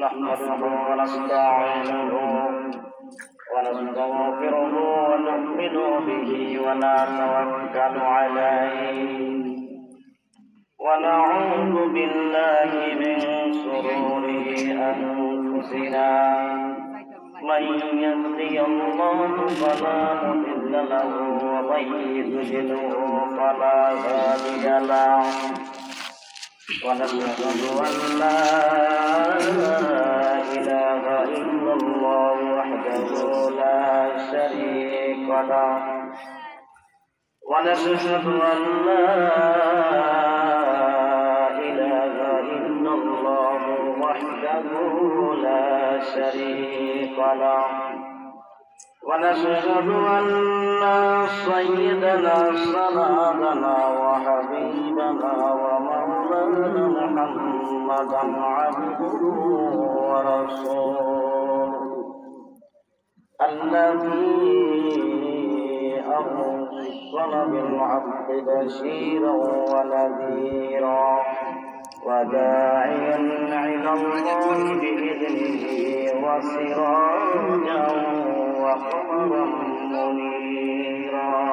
نحمده ونستعينه ونستغفره ونؤمن به ونتوكل عليه ونعوذ بالله من شرور أنفسنا من يهده الله فلا مضل له ومن يضلل فلا هادي له ونشهد أن لا إله إلا الله وحده لا شريك له ونشهد أن لا إله إلا الله وحده لا شريك له ونشهد أن سيدنا سندنا وحبيبنا ومولانا محمدا عبده ورسوله الذي أرسل بالحق بشيرا ونذيرا وداعيا إلى الله بإذنه وسراجا وقمرا منيرا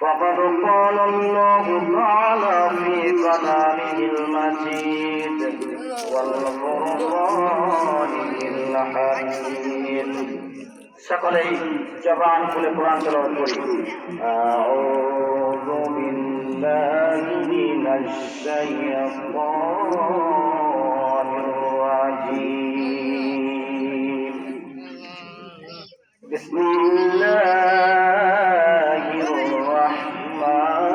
فقد قال الله تعالى في كلامه المجيد والقرآن الحكيم সকলেই জবান খুলে কোরআন তেলাওয়াত করি আউযু বিল্লাহি মিনাশ শাইতানির রাজীম বিসমিল্লাহির রাহমানির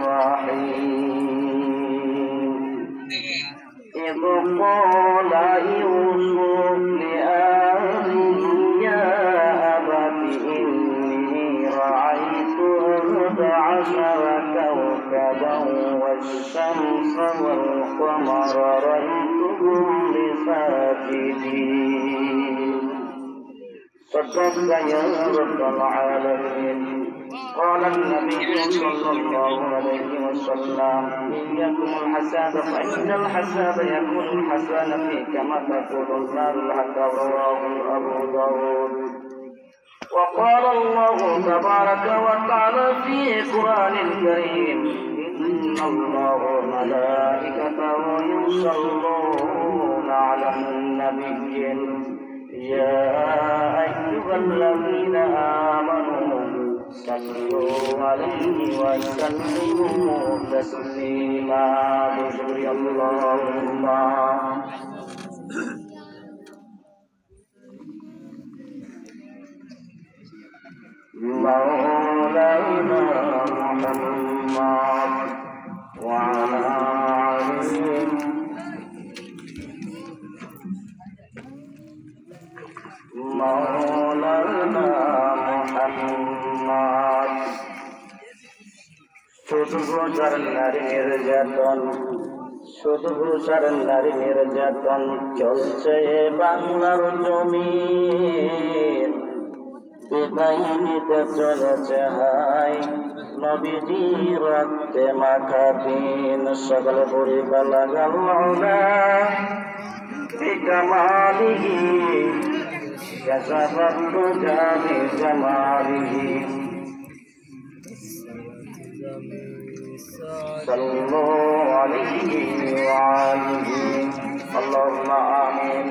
রাহিম ইয ক্বালা ইউসুফ كوكبا والشمس والقمر رأيتهم لساجدين صدق يا رب العالمين قال النبي صلى الله عليه وسلم إياكم الحساد فإن الحساد يكون الحسان فيك كما تقول النار الحق رواه أبو داود وقال الله تبارك وتعالى في القرآن الكريم إن الله وملائكته يصلون على النبي يا أيها الذين آمنوا صلوا عليه وسلموا تسليما بشري اللهم مولانا محمد وعلى آله مولانا محمد শুধু নারী নির্যাতন শুধু নারী নির্যাতন চলছে বাংলার জমিন বিদায় নিতে চলেছে হাই নবীজি রক্তে মাখা দিন সকল পরিবার লাগাল্লাউলা বিকামালিহি কাসাবাতু জামি জামালিহি সাল্লু আলাইহি ওয়া আলিহি আল্লাহুম্মা আমিন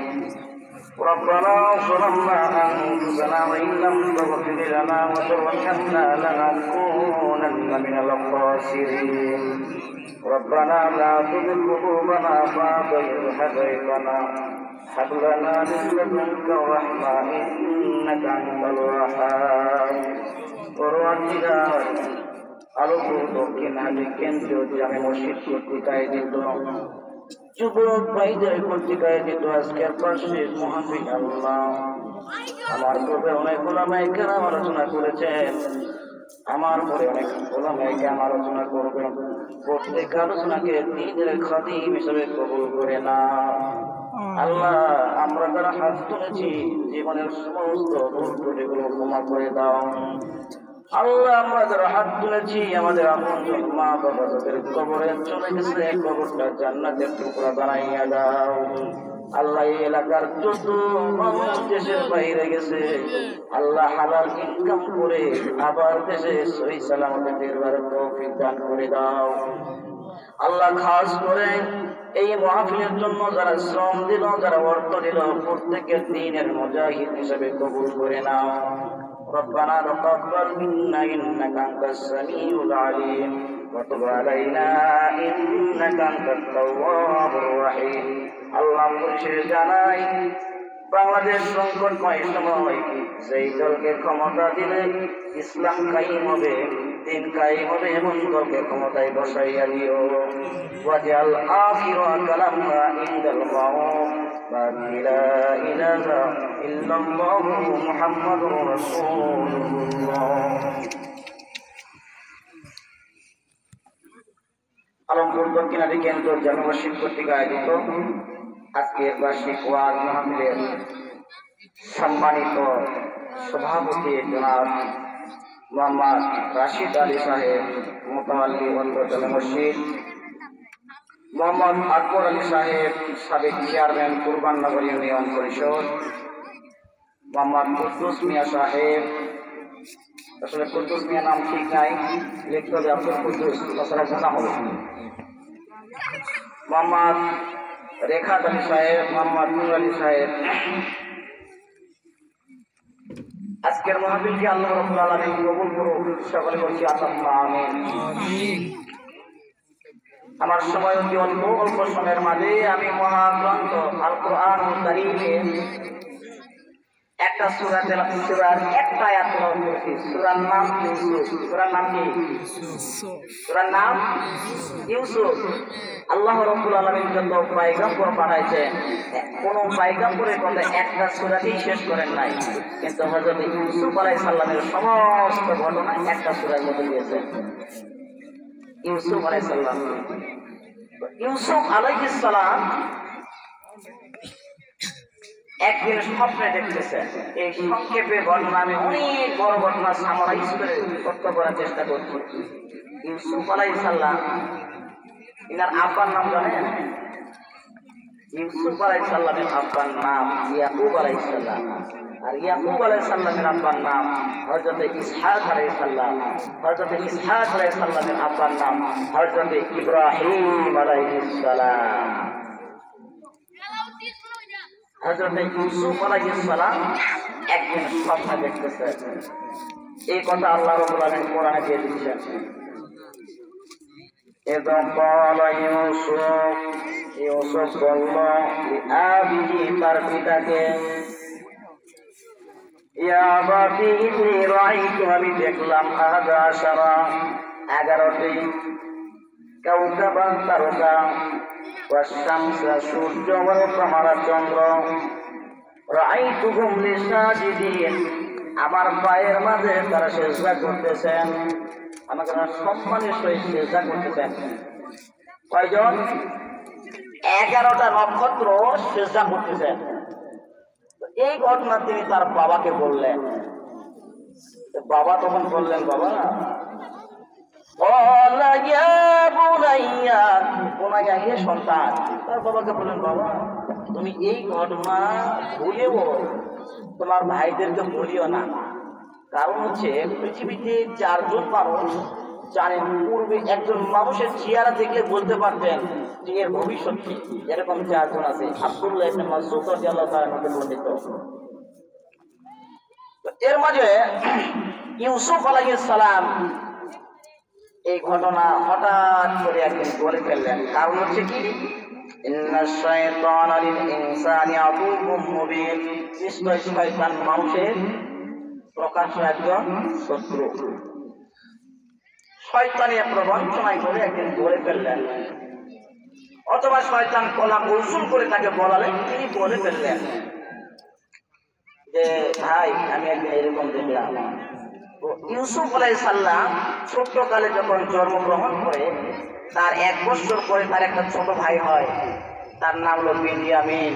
ربنا ظلمنا أنفسنا وإن لم تغفر لنا وترحمنا لنكونن من الخاسرين ربنا لا تزغ قلوبنا بعد إذ هديتنا هب لنا من لدنك رحمة إنك أنت الوهاب পরওয়ারদিগার আলোকো দক্ষিণ আলী কেন্দ্রীয় জামে মসজিদ কর্তৃক আয়োজিত যুবক ভাইদের কর্তৃক আয়োজিত আজকের পাশে মহাবীর আল্লাহ আমার পূর্বে অনেক ওলামায়ে কেরাম আলোচনা করেছেন, আমার পরে অনেক ওলামায়ে কেরাম আলোচনা করবেন। প্রত্যেক আলোচনাকে দ্বীনের খাদিম হিসেবে কবুল করে না। আল্লাহ আমরা যারা হাত তুলেছি জীবনের সমস্ত ভুল ত্রুটিগুলো ক্ষমা করে দাও। আল্লাহ আমরা যারা হাত তুলেছি আমাদের আপনজন মা বাবা যাদের কবরে চলে গেছে কবরটা জান্নাতের টুকরা বানাইয়া দাও। আল্লাহ এই এলাকার যত মানুষ দেশের বাইরে গেছে আল্লাহ হালাল ইনকাম করে আবার দেশে সহি সালামতে ফিরবার তৌফিক দান করে দাও। আল্লাহ খাস করে এই মাহফিলের জন্য যারা শ্রম দিল যারা অর্থ দিল প্রত্যেকের দিনের মুজাহিদ হিসেবে কবুল করে নাও। ربنا تقبل منا إنك أنت السميع العليم وتب علينا إنك أنت التواب الرحيم আল্লাহ মুর্শিদ জানাই বাংলাদেশ সংকটময় সময় সেই দলকে ক্ষমতা দিলে ইসলাম কায়েম হবে দিন কায়েম হবে এমন দলকে ক্ষমতায় বসাইয়া দিও। ওয়াজআল আখির কালামনা ইনদাল মাউত লা ইলাহা ইল্লাল্লাহু মুহাম্মাদুর রাসূলুল্লাহ। আলমপুর দক্ষিণাদি কেন্দ্র জনমসজিদ কর্তৃক আয়োজিত আজকের বার্ষিক ওয়াজ মাহফিলের সম্মানিত সভাপতি জনাব মোহাম্মদ রাশিদ আলী সাহেব মোতাওয়াল্লি অন্তর্জল মসজিদ, মোহাম্মদ আকবর আলী সাহেব সাবেক চেয়ারম্যান কুরবাননগর ইউনিয়ন পরিষদ, মোহাম্মদ কুদ্দুস মিয়া সাহেব, আসলে কুদ্দুস মিয়া নাম ঠিক নাই, লিখতে হবে আব্দুল কুদ্দুস, তাছাড়া জানা হবে, মোহাম্মদ রেখাত আলী সাহেব, মোহাম্মদ নূর আলী সাহেব। আজকের মাহফিলকে আল্লাহ রাব্বুল আলামিন কবুল করুন, সকলে বলছি আল্লাহুম্মা আমিন। আমার সময় অতি অল্প সময়ের মাঝে আমি মহাগ্রন্থ আল কোরআনুল কারীমের একটা সূরা তেলাওয়াত সূরার একটা আয়াত তেলাওয়াত করেছি। সূরার নাম ইউসুফ। সূরার নাম কি? সূরার নাম ইউসুফ। আল্লাহ রাব্বুল আলামিন যত পয়গম্বর পাঠাইছেন কোন পয়গম্বরের কথা একটা সূরাতেই শেষ করেন নাই, কিন্তু হযরত ইউসুফ আলাইহিস সালামের সমস্ত ঘটনা একটা সূরার মধ্যে দিয়েছেন। ইউসুফ আলাইহিস সালাম, ইউসুফ আলাইহিস সালাম একদিন স্বপ্নে দেখতেছেন। এই সংক্ষেপে ঘটনা আমি অনেক বড় ঘটনা সামারাইজ করে তথ্য করার চেষ্টা করছি। ইউসুফ আলাইহিস সালাম ইনার আব্বার নাম জানেন? ইউসুফ আলাইহিস সালামের আব্বার নাম ইয়াকুব আলাইহিস সালাম, আর ইয়াকুব আলাইহিস সালামের আব্বার নাম হযরত ইসহাক আলাইহিস সালাম। হযরত ইসহাক আলাইহিস সালামের আব্বার নাম হযরত ইব্রাহিম আলাইহিস সালাম। হযরত ইউসুফ আলাইহিস সালাম একদিন স্বপ্নে দেখতেছেন। এই কথা আল্লাহ রাব্বুল আলামিন কোরআনে দিয়ে দিচ্ছেন। إذا قال ইউসুফ বলল লিআবিহি তার পিতাকে, ইয়া আবাতি ইন্নী রাআইতু আমি দেখলাম 11টি কাওকাবান তারকা, ওয়াশ-শামসা সূর্য, ওয়াল কামারা চন্দ্র, রাআইতুহুম লিসাজিদিন আমার পায়ের মাঝে তারা সিজদা করতেছেন, আমাকে সম্মানের সহিত সিজদা করতেছেন। কয়জন? 11টা নক্ষত্র সিজদা করতেছেন। এই ঘটনা তিনি তার বাবাকে বললেন। বাবা তখন বললেন, বাবা সন্তান। তার বাবাকে বললেন, বাবা তুমি এই ঘটনা ভুলেও তোমার ভাইদেরকে বলিও না। কারণ হচ্ছে পৃথিবীতে 4 জন মানুষ জানেন। পূর্বে একজন মানুষের চেহারা দেখলে বলতে পারতেন যে এর ভবিষ্যৎ কি। এরকম 4 জন আছে। আব্দুল্লাহ ইবনে মাসউদ রাদিয়াল্লাহু তাআলা মধ্যে বর্ণিত। এর মাঝে ইউসুফ আলাইহিস সালাম এই ঘটনা হঠাৎ করে একদিন বলে ফেললেন। কারণ হচ্ছে কি, ইন্নাশ শাইতানা লিল ইনসানি আদুউম মুবিন, নিশ্চয় শয়তান মানুষের প্রকাশ্য একজন শত্রু। শয়তানি প্রবঞ্চনায় করে একদিন বলে ফেললেন, অথবা শয়তান কলা কৌশল করে তাকে বলালেন। তিনি বলে ফেললেন যে ভাই আমি একদিন এরকম দেখলাম। ইউসুফ আলাইহিস সালাম ছোট্টকালে যখন জন্মগ্রহণ করে তার 1 বছর পরে তার একটা ছোট ভাই হয়, তার নাম হলো বিনয়ামিন।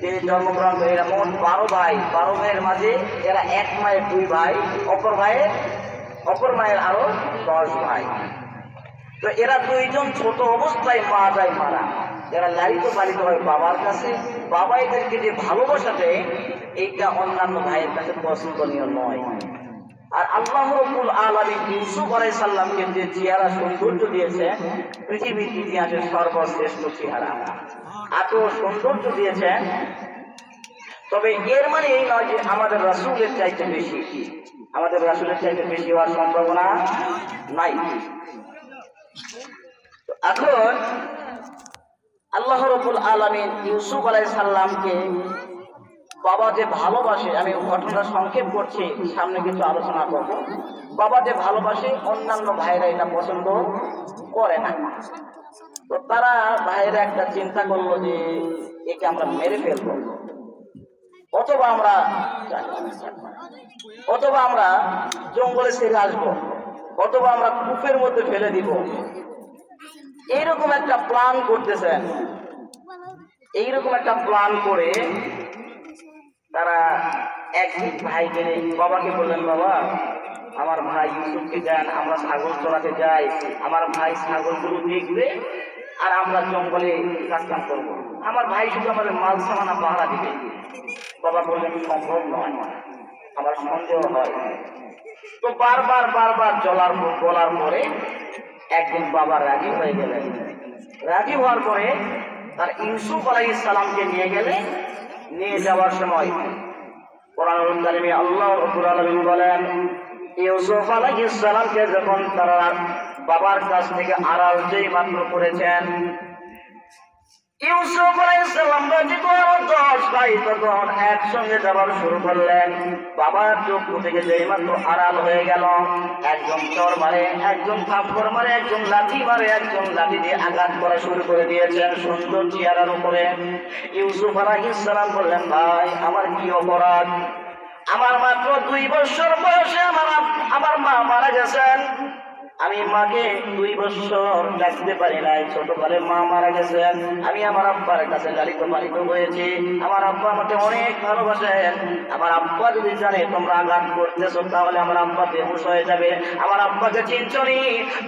তিনি জন্মগ্রহণ করে এরা মোট 12 ভাই। 12 ভাইয়ের মাঝে এরা 1 মায়ের 2 ভাই, অপর ভাইয়ের অপর মায়ের আরো 10 ভাই। তো এরা দুইজন ছোট অবস্থায় মা যায় মারা, যারা লালিত পালিত হয় বাবার কাছে, বাবা এদেরকে যে ভালোবাসা দেয় এইটা অন্যান্য ভাইয়ের কাছে পছন্দনীয় নয়। আর আল্লাহ রাব্বুল আলামিন ইউসুফ আলাইহিস সালামকে যে চেহারা সৌন্দর্য দিয়েছে, পৃথিবীর ইতিহাসের সর্বশ্রেষ্ঠ চেহারা, এত সৌন্দর্য দিয়েছেন। তবে এর মানে এই নয় যে আমাদের রাসূলের চাইতে বেশি, আমাদের রাসূলের চাইতে বেশি হওয়ার সম্ভাবনা নাই। এখন আল্লাহ রাব্বুল আলামিন ইউসুফ আলাইহিস সালামকে বাবা যে ভালোবাসে, আমি ঘটনা সংক্ষেপ করছি, সামনে কিছু আলোচনা করব। বাবা যে ভালোবাসে অন্যান্য ভাইরা এটা পছন্দ করে না। তো তারা ভাইরা একটা চিন্তা করলো যে একে আমরা মেরে ফেলবো, অথবা আমরা জঙ্গলে ছেড়ে আসবো, অথবা আমরা কূপের মধ্যে ফেলে দিব। এইরকম একটা প্ল্যান করতেছেন। এইরকম একটা প্ল্যান করে তারা একদিক ভাইকে বাবাকে বললেন, বাবা আমার ভাই ইউসুফকে দেন, আমরা ছাগল চড়াতে যাই, আমার ভাই ছাগলগুলো দেখবে আর আমরা জঙ্গলে কাজ কাম করবো, আমার ভাই শুধু আমাদের মাল সামানা পাহারা দিবে। বাবা বললেন সম্ভব নয়, আমার সন্দেহ হয়। তো বারবার বলার পরে একদিন বাবা রাজি হয়ে গেলেন। রাজি হওয়ার পরে তার ইউসুফ আলাইহিস সালামকে নিয়ে যাওয়ার সময় কোরআনুল কারীমে আল্লাহ রাব্বুল আলামিন বলেন, ইউসুফ আলাইহিস সালামকে যখন তারা বাবার কাছ থেকে আড়াল যেই মাত্র করেছেন, ইউসুফ আলাইহিস সালাম যখন 10 ভাই তখন একসঙ্গে যাবার শুরু করলেন। বাবার চোখ থেকে যেই মাত্র আড়াল হয়ে গেল, একজন চর মারে, একজন থাপ্পড় মারে, একজন লাঠি মারে, একজন লাঠি দিয়ে আঘাত করা শুরু করে দিয়েছেন সুন্দর চেহারার উপরে। ইউসুফ আলাইহিস সালাম বললেন, ভাই আমার কি অপরাধ? আমার মাত্র 2 বছর বয়সে আমার মা মারা গেছেন। আমি মাকে 2 বছর ডাকতে পারি নাই, ছোটকালে মা মারা গেছেন। আমি আমার আব্বার কাছে লালিত পালিত হয়েছি। আমার আব্বা আমাকে অনেক ভালোবাসেন। আমার আব্বা যদি জানে তোমরা আঘাত করতেছো তাহলে আমার আব্বা বেহুশ হয়ে যাবে। আমার আব্বাকে চিনছনি?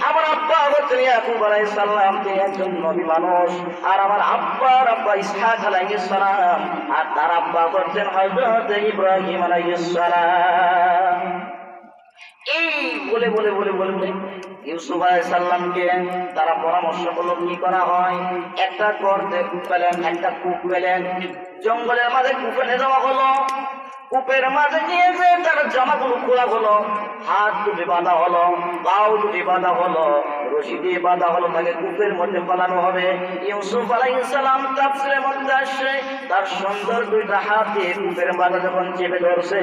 আমার আব্বা হচ্ছেন ইয়াকুব আলাইহিস সালাম, তিনি একজন নবী মানুষ। আর আমার আব্বা ইসহাক আলাইহিস সালাম, আর তার আব্বা হচ্ছেন হযরত ইব্রাহিম আলাইহিস সালাম। এই বলে ইউসুফ আলাইহিস সালামকে তারা পরামর্শ করলো কি করা হয়। একটা গর্তে পেলেন, একটা কূপ পেলেন, জঙ্গলের মাঝে কূপে নিয়ে যাওয়া হলো। কূপের মাঝে নিয়ে যে তার জামাগুলো খোলা হলো, হাত দুটি বাঁধা হলো, পাও দুটি বাঁধা হলো, রশি দিয়ে বাঁধা হলো, তাকে কূপের মধ্যে ফেলানো হবে। ইউসুফ আলাইহিস সালাম তাফসীরের মধ্যে আসে, তার সুন্দর 2টা হাত দিয়ে কূপের মাঝে যখন চেপে ধরছে,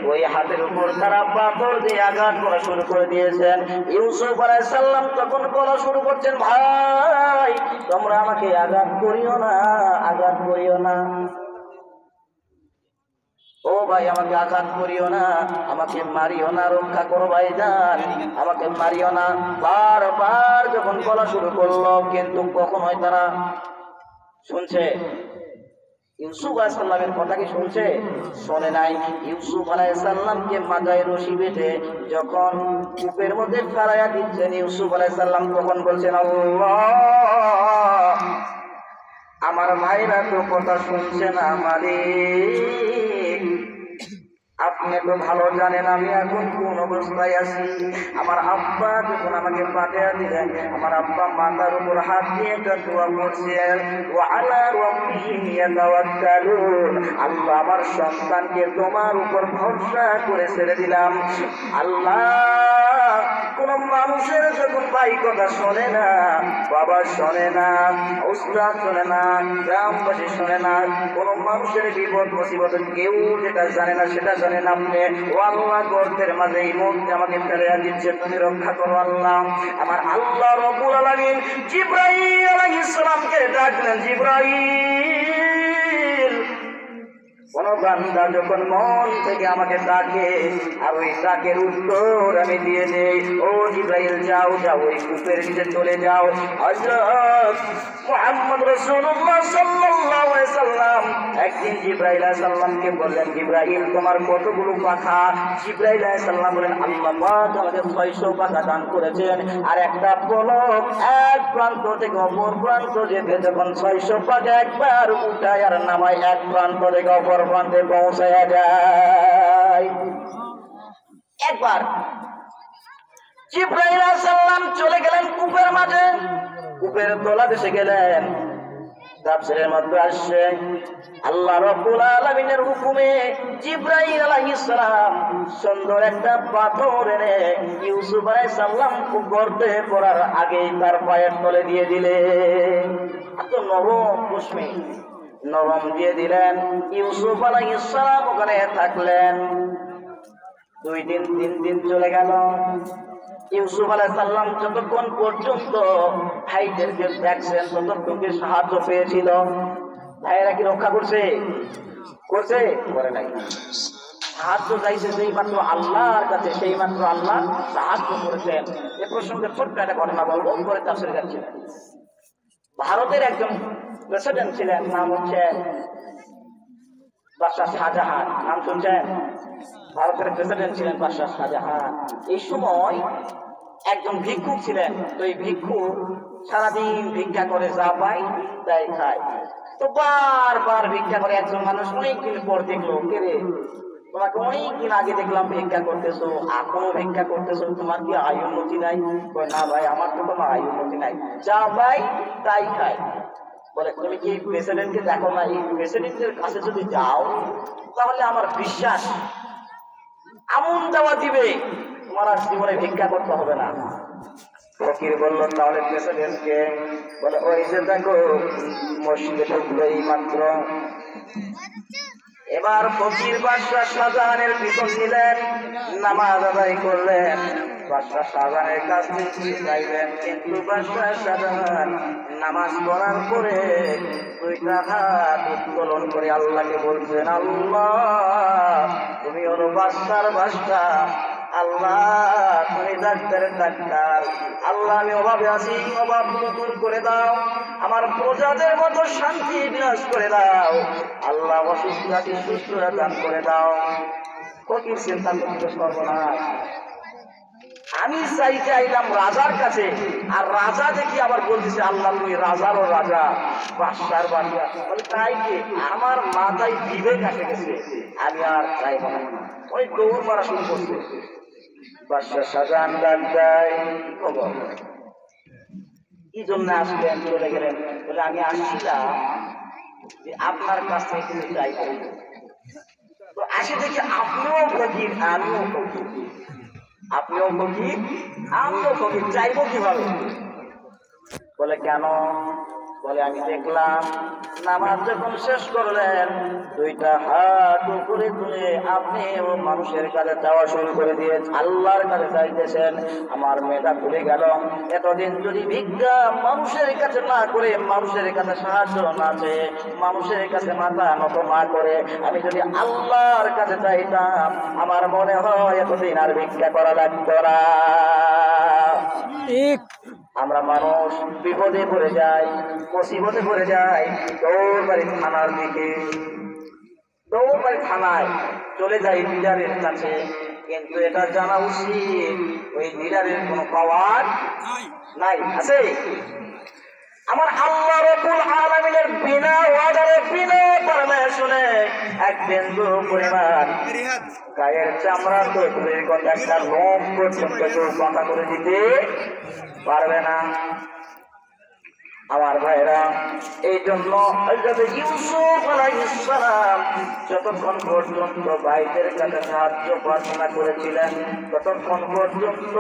ওই হাতের উপর তারা পাথর দিয়ে আঘাত করা শুরু করে দিয়েছেন। ইউসুফ আলাইহিস সালাম তখন বলা শুরু করছেন, ভাই তোমরা আমাকে আঘাত করিও না, ও ভাই আমাকে আঘাত করিও না, আমাকে মারিও না, রক্ষা করো ভাইজান, আমাকে মারিও না। বারবার যখন বলা শুরু করলো, কিন্তু কখনোই তারা শুনছে? ইউসুফ আলাইহিস সালামের কথা কি শুনছে? শোনে নাই। ইউসুফ আলাইহিস সালামকে মাথায় রশি বেঁধে যখন কূপের মধ্যে ফেলাইয়া দিচ্ছেন, ইউসুফ আলাইহিস সালাম তখন বলছেন, আল্লাহ আমার ভাইরা তো কথা শুনছে না মালিক, আপনি তো ভালো জানেন আমি এখন কোন অবস্থায় আছি। আমার আব্বা যখন আমাকে পাঠিয়ে দিলেন, আমার আব্বা মাথার উপর হাত দিয়ে দোয়া করছেন, ওয়া আলা রাব্বিহিম ইয়াতাওয়াক্কালুন, আল্লাহ আমার সন্তানকে তোমার উপর ভরসা করে ছেড়ে দিলাম। আল্লাহ কোন মানুষের যখন ভাই কথা শোনে না, বাবা শোনে না, উস্তাদ শোনে না, গ্রামবাসী শোনে না, কোন মানুষের বিপদ মুসিবত কেউ যেটা জানে না সেটা জানেন আপনি। ও আল্লাহ গর্তের মাঝে এই মুহূর্তে আমাকে ফেলে দিচ্ছে, তুমি রক্ষা করো আল্লাহ। আমার আল্লাহ রব্বুল আলামিন জিবরাইল আলাইহিস সালামকে ডাকলেন, জিবরাইল কোন বান্দা যখন মন থেকে আমাকে ডাকে আর ওই ডাকের উত্তর আমি দিয়ে দেই, ও জিবরাইল যাও যাও ওই কূপের নিচে চলে যাও। হযরত মুহাম্মদ রাসূলুল্লাহ সাল্লাল্লাহু আলাইহি সাল্লাম একদিন জিবরাইল আলাইহিস সালামকে বললেন, জিবরাইল তোমার কতগুলো পাখা? জিবরাইল আলাইহিস সালাম বলেন, আল্লাহ পাক আমাকে 600 পাখা দান করেছেন, আর একটা পলক এক প্রান্ত থেকে অপর প্রান্ত যেতে যখন 600 পাখা একবার উঠায় আর নামায় এক প্রান্ত থেকে অপর প্রান্তে পৌঁছায়া যায়। একবার জিবরাইল আলাইহিস সালাম চলে গেলেন কূপের মাঝে, কূপের তলাদেশে গেলেন। তাফসীরের মধ্যে আসছে আল্লাহ রাব্বুল আলামিনের হুকুমে জিবরাইল আলাইহিস সালাম সুন্দর একটা পাথর এনে ইউসুফ আলাইহিস সালাম গর্তে পড়ার আগেই তার পায়ের তলে দিয়ে দিলেন। এত নরম কুশমি নরম দিয়ে দিলেন। ইউসুফ আলাইহিস সালাম ওখানে থাকলেন। 2 দিন 3 দিন চলে গেল। ইউসুফ আলাইহিস সালাম যতক্ষণ পর্যন্ত ভাইদেরকে দেখছেন ততক্ষণ সাহায্য পেয়েছিল। ভাইয়েরা কি রক্ষা করছে? করছে? করে নাই। সাহায্য চাইছে যেই মাত্র আল্লাহর কাছে, সেই মাত্র আল্লাহ সাহায্য করেছেন। এ প্রসঙ্গে ছোট্ট একটা ঘটনা বলবো, পরে তাফসীরে যাচ্ছি। ভারতের একজন প্রেসিডেন্ট ছিলেন, নাম হচ্ছে বাদশাহ শাহজাহান। নাম শুনছেন? ভারতের প্রেসিডেন্ট ছিলেন বাদশাহ শাহজাহান। এই সময় একজন ভিক্ষুক ছিলেন। তো এই ভিক্ষুক সারাদিন ভিক্ষা করে, যা পায় তাই খায়। তো বারবার ভিক্ষা করে। একজন মানুষ অনেকদিন পর দেখলো, কে রে তোমাকে অনেকদিন আগে দেখলাম ভিক্ষা করতেছো, এখনো ভিক্ষা করতেছো, তোমার কি আয় উন্নতি নাই? না ভাই, আমার তো কোনো আয় উন্নতি নাই, যা পাই তাই খাই। বলে তুমি কি প্রেসিডেন্টকে দেখো না? এই প্রেসিডেন্টের কাছে যদি যাও তাহলে আমার বিশ্বাস আমন দেওয়া দিবে, তোমার আর জীবনে ভিক্ষা করতে হবে না। ফকির বলল তাহলে প্রেসিডেন্টকে? বলে ওই যে দেখো মসজিদে ঢুকলোই মাত্র। এবার ফকির বাদশাহ শাহজাহানের পিছন নিলেন, নামাজ আদায় করলেন, বাদশাহ শাহজাহানের কাছ থেকে চাইলেন। কিন্তু বাদশাহ শাহজাহান নামাজ পড়ার পরে 2টা হাত উত্তোলন করে আল্লাহকে বলছেন, আল্লাহ তুমি হলো বাদশার বাদশাহ, আল্লাহ তুমি ডাক্তারের ডাক্তার, আল্লাহ আমি অভাবে আছি, অভাব দূর করে দাও, আমার প্রজাদের মতো শান্তি বিনাশ করে দাও, আল্লাহ অসুস্থ আছি সুস্থতা দান করে দাও। ফকির চিন্তা করতে সর্বনাশ, আমি চাইতে আইলাম রাজার কাছে, আর রাজা দেখি আবার বলতেছে আল্লাহ তুমি রাজারও রাজা, বাদশার বাদশা। বলে তাই কি? আমার মাথায় বিবেক আসে গেছে, আমি আর চাইব না। ওই দৌড় মারা শুরু করছে। বাদশাহ শাহজাহান ডাক দেয়, কি জন্য আসলেন? চলে গেলেন। বলে আমি আসছিলাম যে আপনার কাছ থেকে তুমি চাইব। তো আসে দেখি আপনিও ফকির আমিও ফকির, আপনিও ফকির আমিও ফকির, চাইবো কিভাবে? বলে কেন? বলে আমি দেখলাম নামাজ যখন শেষ করলেন 2টা হাত উপরে তুলে আপনি এবং মানুষের কাছে যাওয়া শুরু করে দিয়ে আল্লাহর কাছে চাইতেছেন। আমার মেয়েটা ভুলে গেল, এতদিন যদি ভিক্ষা মানুষের কাছে না করে, মানুষের কাছে সাহায্য না চেয়ে, মানুষের কাছে মাথা নত না করে আমি যদি আল্লাহর কাছে চাইতাম, আমার মনে হয় এতদিন আর ভিক্ষা করা লাগতো না। আমরা মানুষ বিপদে পড়ে যাই, মুসিবতে পড়ে যাই, দৌড় বাড়ি থানার দিকে, দৌড় বাড়ি থানায় চলে যাই লিডারের কাছে। কিন্তু এটা জানা উচিত ওই লিডারের কোনো পাওয়ার নাই, আছে? আমার আল্লাহ রাব্বুল আলামিনের বিনা ওয়াদারে, বিনা পারমিশনে এক বিন্দু পরিমাণ গায়ের চামড়া তো দূরের কথা, একটা লোম পর্যন্ত কেউ কথা করে দিতে পারবে না। আমার ভাইরা, এই জন্য হযরত ইউসুফ আলাইহিস সালাম যতক্ষণ পর্যন্ত ভাইদের কাছে সাহায্য প্রার্থনা করেছিলেন ততক্ষণ পর্যন্ত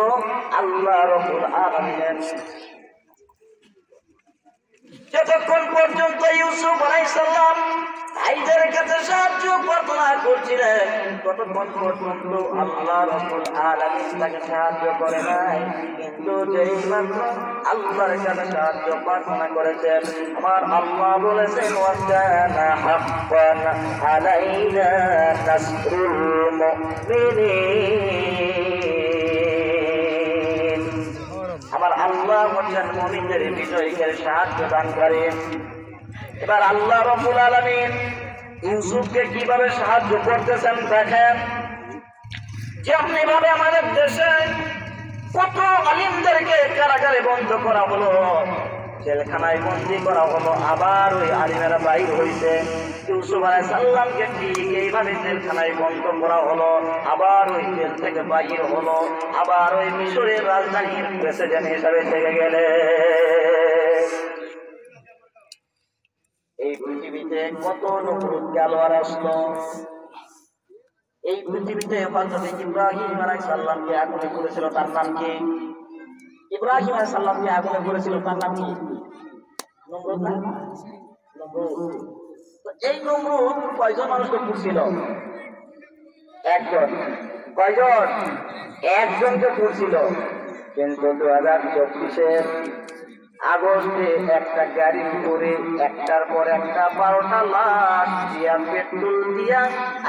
আল্লাহ রাব্বুল আলামিন যতক্ষণ পর্যন্ত ইউসুফ আলাইহিস সালাম ভাইদের কাছে সাহায্য প্রার্থনা করছিলেন ততক্ষণ পর্যন্ত আল্লাহ রাব্বুল আলামিন তাকে সাহায্য করে নাই। কিন্তু যেই মাত্র আল্লাহর কাছে সাহায্য প্রার্থনা করেছেন আমার আল্লাহ বলেছেন ওয়াকানা হাক্কান আলাইনা নাসরুল মুমিনিন। আমার আল্লাহ হচ্ছেন মুমিনদের বিজয়ীদের সাহায্য দান করেন। এবার আল্লাহ রাব্বুল আলামিন ইউসুফকে কিভাবে সাহায্য করতেছেন দেখেন। যেমনি ভাবে আমাদের দেশে কত আলিমদেরকে কারাগারে বন্ধ করা হলো, জেলখানায় বন্দী করা হলো, আবার ওই আলিমেরা বাইর হইছে। ইউসুফ আলাইহিস সালামকে ঠিক এইভাবে জেলখানায় বন্ধ করা হলো, আবার ওই জেল থেকে বাইর হলো, আবার ওই মিশরের রাজধানীর প্রেসিডেন্ট হিসাবে থেকে গেলে। এই পৃথিবীতে কত নমরুদ গেল আর আসলো। এই পৃথিবীতে হযরত ইব্রাহিম আলাইহিস সালামকে আগুনে করেছিল, তার নাম কি? ইব্রাহিম আলাইহিস সালামকে আগুনে করেছিল, তার নাম কি? নমরুদ না? নমরুদ। তো এই নমরুদ কয়জন মানুষকে পুড়ছিল? একজন। কয়জন? একজনকে পুড়ছিল। কিন্তু 2024-এর আগস্টে একটা গাড়ির করে একটার পর একটা 12টা লাশ দিয়া পেট্রোল দিয়া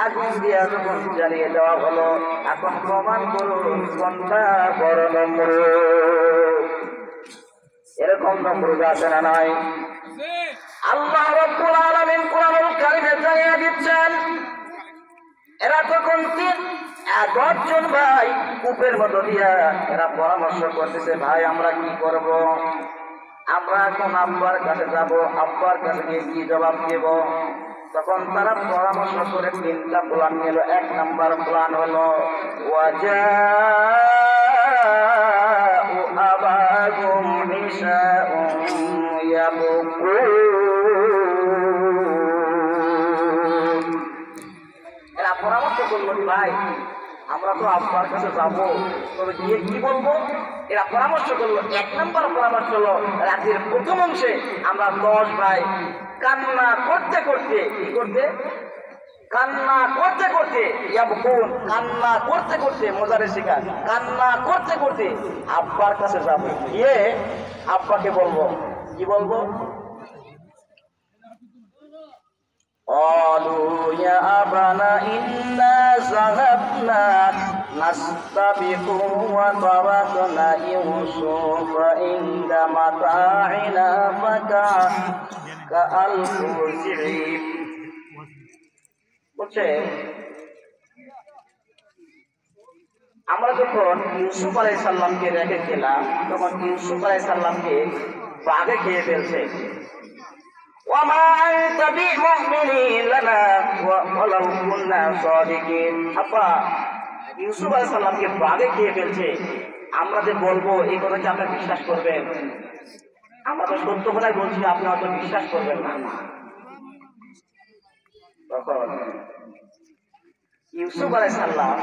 আগুন দিয়া যখন জ্বালিয়ে দেওয়া হলো, এখন প্রমাণ করুন কোনটা বড় নমরুদ। এরকম নমরুদ আছে না নাই? আল্লাহ রাব্বুল আলামিন কোরআনুল কারীমে জানিয়ে দিচ্ছেন এরা তখন 10 জন ভাই কূপের মতো দিয়া এরা পরামর্শ করতেছে, ভাই আমরা কি করব? আমরা এখন আব্বার কাছে যাব, আব্বার কাছে গিয়ে কি জবাব দেব? তখন তারা পরামর্শ করে 3টা প্ল্যান নিল। 1 নাম্বার প্ল্যান হলো ওয়াজাউ আবাহুম ইশাউম ইয়াবকুন। এরা পরামর্শ করলো ভাই আমরা তো আব্বার কাছে যাবো, তবে গিয়ে কি বলবো? এরা পরামর্শ করলো। 1 নম্বর পরামর্শ হলো রাতের প্রথম অংশে আমরা 10 ভাই কান্না করতে করতে কি করতে? কান্না করতে করতে ইয়াবকুন, কান্না করতে করতে, মজারে শিকার, কান্না করতে করতে আব্বার কাছে যাবো। গিয়ে আব্বাকে বলবো, কি বলবো? قالوا يا أبانا إنا ذهبنا نستبق وتركنا يوسف عند متاعنا فكألف زعيم। বলছে আমরা যখন ইউসুফ আলাইহিস সালামকে রেখে গেলাম তখন ইউসুফ আলাইহিস সালামকে বাঘে খেয়ে ফেলছে। وما أنت بمؤمن لنا ولو كنا صادقين। আপা ইউসুফ আলাইহিস সালামকে বাঘে খেয়ে ফেলছে, আমরা যে বলবো এই কথা কি আপনি বিশ্বাস করবেন? আমরা তো সত্য কথাই বলছি, আপনি হয়তো বিশ্বাস করবেন না। তখন ইউসুফ আলাইহিস সালাম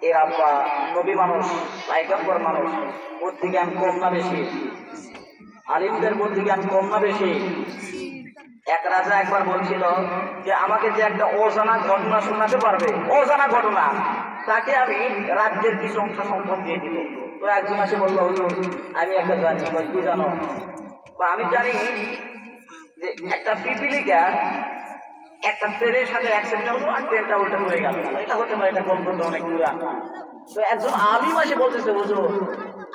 এর আব্বা নবী মানুষ, পয়গম্বর মানুষ, বুদ্ধি জ্ঞান কম না বেশি? আলিমদের বুদ্ধি জ্ঞান কম না বেশি? এক রাজা একবার বলছিল যে আমাকে যে একটা অজানা ঘটনা শোনাতে পারবে, অজানা ঘটনা, তাকে আমি রাজ্যের কিছু অংশ সম্পদ দিয়ে দিব। তো একজন এসে বললো হুজুর আমি একটা জানি। কি জানো? আমি জানি যে একটা পিপিলিকা একটা ট্রেনের সাথে অ্যাক্সিডেন্ট হলো আর ট্রেনটা উল্টে পড়ে গেল। এটা হতে পারে, এটা কলকাতা অনেক দূরে। তো একজন আলিম এসে বলতেছে হুজুর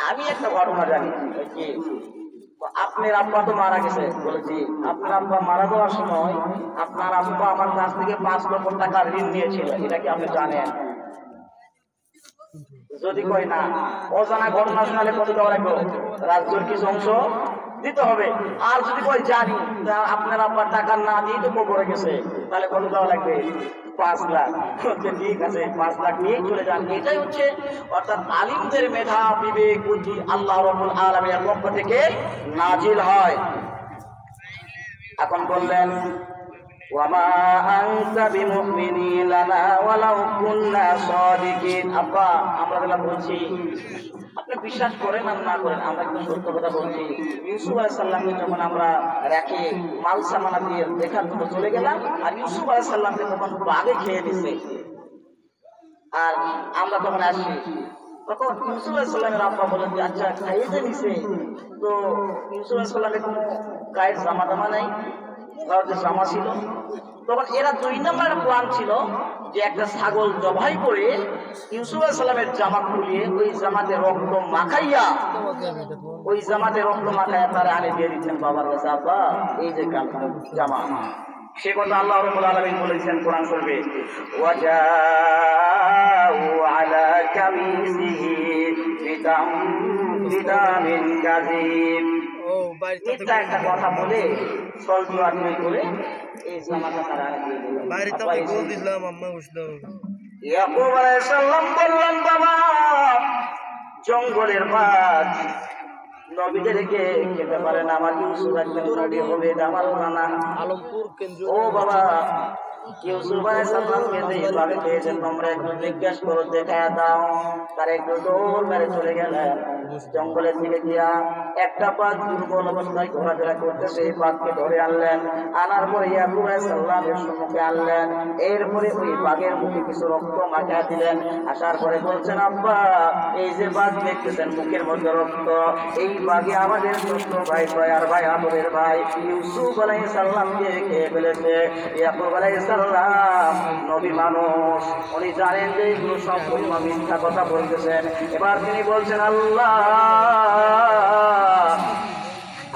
আমি একটা ঘটনা জানি। কি? আপনার আব্বা তো মারা গেছে। বলেছি আপনার আব্বা মারা যাওয়ার সময় আপনার আব্বা আমার কাছ থেকে 5 লক্ষ টাকা ঋণ নিয়েছিল, এটা কি আপনি জানেন? যদি কয় না, অজানা ঘটনা শোনালে কত দেওয়া লাগবে? রাজ্যের কিছু অংশ দিতে হবে। আর যদি কয় জানি, আপনার আব্বার টাকা না দিয়ে তো কবরে গেছে, তাহলে কত দেওয়া লাগবে? 5 লাখ। ঠিক আছে, 5 লাখ নিয়ে চলে যান। এটাই হচ্ছে অর্থাৎ আলিমদের মেধা, বিবেক, বুদ্ধি আল্লাহ রাব্বুল আলামিনের পক্ষ থেকে নাজিল হয়। এখন বললেন ওয়ামা আনতা বিমুমিনিন লানা ওয়ালাউ কুননা সাদিকিন। আব্বা, আমরা যেটা বলছি আপনি বিশ্বাস করেন আর না করেন, আমরা কিন্তু সত্য কথা বলছি। ইউসুফ আলাইহিস সালামকে যখন আমরা রেখে মাল সামানা দিয়ে দেখার জন্য চলে গেলাম, আর ইউসুফ আলাইহিস সালামকে তখন বাঘে খেয়ে দিছে, আর আমরা তখন আসি, তখন ইউসুফ আলাইহিস সালামের আব্বা বলেন যে আচ্ছা খাইয়ে যে নিছে, তো ইউসুফ আলাইহিস সালামের কোনো গায়ের জামা টামা নাই, তার যে জামা ছিল। তখন এরা 2 নম্বরের প্ল্যান ছিল যে একটা ছাগল জবাই করে ইউসুফ আলাইহিস সালামের জামা খুলিয়ে ওই জামাতে রক্ত মাখাইয়া তারা আনে দিয়ে দিচ্ছেন বাবার কাছে, আব্বা এই যে জামা। সে কথা আল্লাহ রাব্বুল আলামিন বলেছেন কোরআন শরীফে, ওয়াজাউ আলা কামিসিহি বিদামিন কাযিব। মিথ্যা একটা কথা বলে সলজুয়ানি করে এই জামাটা তারা দিয়ে দিল। বাড়িতে বল দিলাম আম্মা বুঝলো। ইয়াকুব আলাইহিস সালাম বললেন, বাবা জঙ্গলের বাঘ নবীদেরকে খেতে পারে না, আমার ইউসুফ একদিন রেডি হবে, এটা আমার জানা। আলমপুর কেন্দ্র। ও বাবা, ইউসুফ আলাইহিস সালামকে যে বাঘে খেয়েছে তোমরা একটু জিজ্ঞাসা করো, দেখায় দাও। তার একটু দৌড় মেরে চলে গেলেন জঙ্গলের দিকে গিয়া একটা বাঘ দুর্বল অবস্থায় ঘোরাফেরা করতেছে, এই বাঘকে ধরে আনলেন, আনার পরে ইয়াকুব আলাইহিস সালামের সম্মুখে আনলেন। এরপরে ওই বাঘের মুখে কিছু রক্ত মাখিয়ে দিলেন। আসার পরে বলছেন, আব্বা এই যে বাঘ দেখতেছেন মুখের মধ্যে রক্ত, এই বাঘে আমাদের ছোট্ট ভাই দয়ার ভাই আদরের ভাই ইউসুফ আলাইহিস সালামকে খেয়ে ফেলেছে। ইয়াকুব আলাইহিস সালাম নবী মানুষ, উনি জানেন যে এগুলো সম্পূর্ণ মিথ্যা কথা বলতেছেন। এবার তিনি বলছেন, আল্লাহ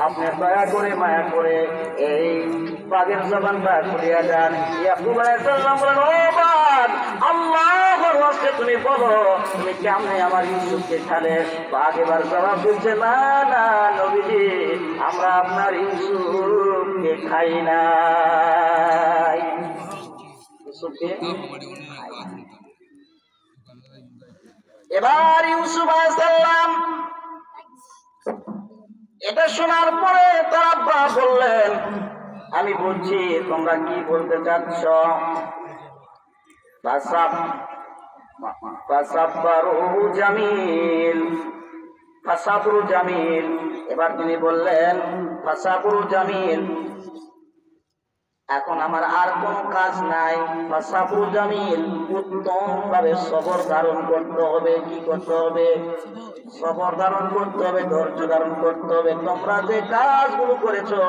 আপনি দয়া করে মায়া করে এই বাঘের জবানটা খুলিয়া দেন। ইয়াকুব আলাইহিস সালাম বলেন, ও বাঘ, আল্লাহর ওয়াস্তে তুমি বলো তুমি কেমনে আমার ইউসুফকে খালে? বাঘ এবার জবাব দিচ্ছে, না না নবীজি, আমরা আপনার ইউসুফকে খাই না। এবার ইউসুফ আলাইহিস সালাম এটা শোনার পরে তার আব্বা বললেন, আমি বলছি তোমরা কি বলতে চাচ্ছ? ফাসাবরু জামিল। এবার তিনি বললেন, ফাসাবরু জামিল, এখন আমার আর কোনো কাজ নাই। ফাসাবরু জামিল, উত্তম ভাবে সবর ধারণ করতে হবে। কি করতে হবে? সবর ধারণ করতে হবে, ধৈর্য ধারণ করতে হবে। তোমরা যে কাজগুলো করেছো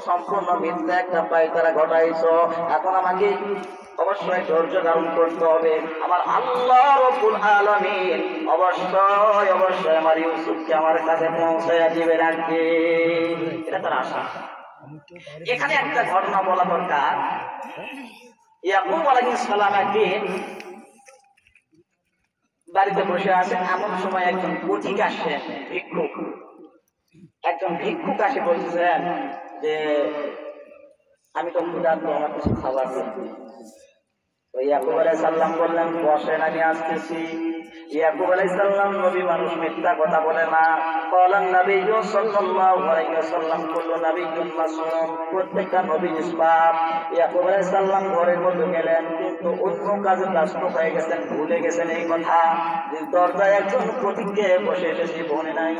সম্পূর্ণ মিথ্যা একটা পায়তারা ঘটাইছো, এখন আমাকে অবশ্যই ধৈর্য ধারণ করতে হবে। আমার আল্লাহ রাব্বুল আলামিন অবশ্যই অবশ্যই আমার ইউসুফকে আমার কাছে পৌঁছায়া দিবে রাখবে, এটা তার আশা। এখানে একটা ঘটনা বলা দরকার। ইয়াকুব আলাইহিস সালাম একদিন বাড়িতে বসে আছেন, এমন সময় একজন পথিক আসেন, একজন ভিক্ষুক আসে, বলছেন যে আমি তো ক্ষুধার্ত, আমার কিছু খাবার নেই। ইয়াকুব আলাইহিস সালাম বললেন, বসেন আমি আসতেছি। ইয়াকুব আলাইহিস সালাম নবী মানুষ, মিথ্যা কথা বলে না। ক্বালান নবিয়্যু সাল্লাল্লাহু আলাইহি ওয়াসাল্লাম, কুল্লু নাবিয়্যিন মাসুম, প্রত্যেকটা নবী নিষ্পাপ। ইয়াকুব আলাইহিস সালাম ঘরের মধ্যে গেলেন, কিন্তু অন্য কাজে ব্যস্ত হয়ে গেছেন, ভুলে গেছেন এই কথা যে দরজায় একজন পথিককে বসে এসেছি বনে নাই।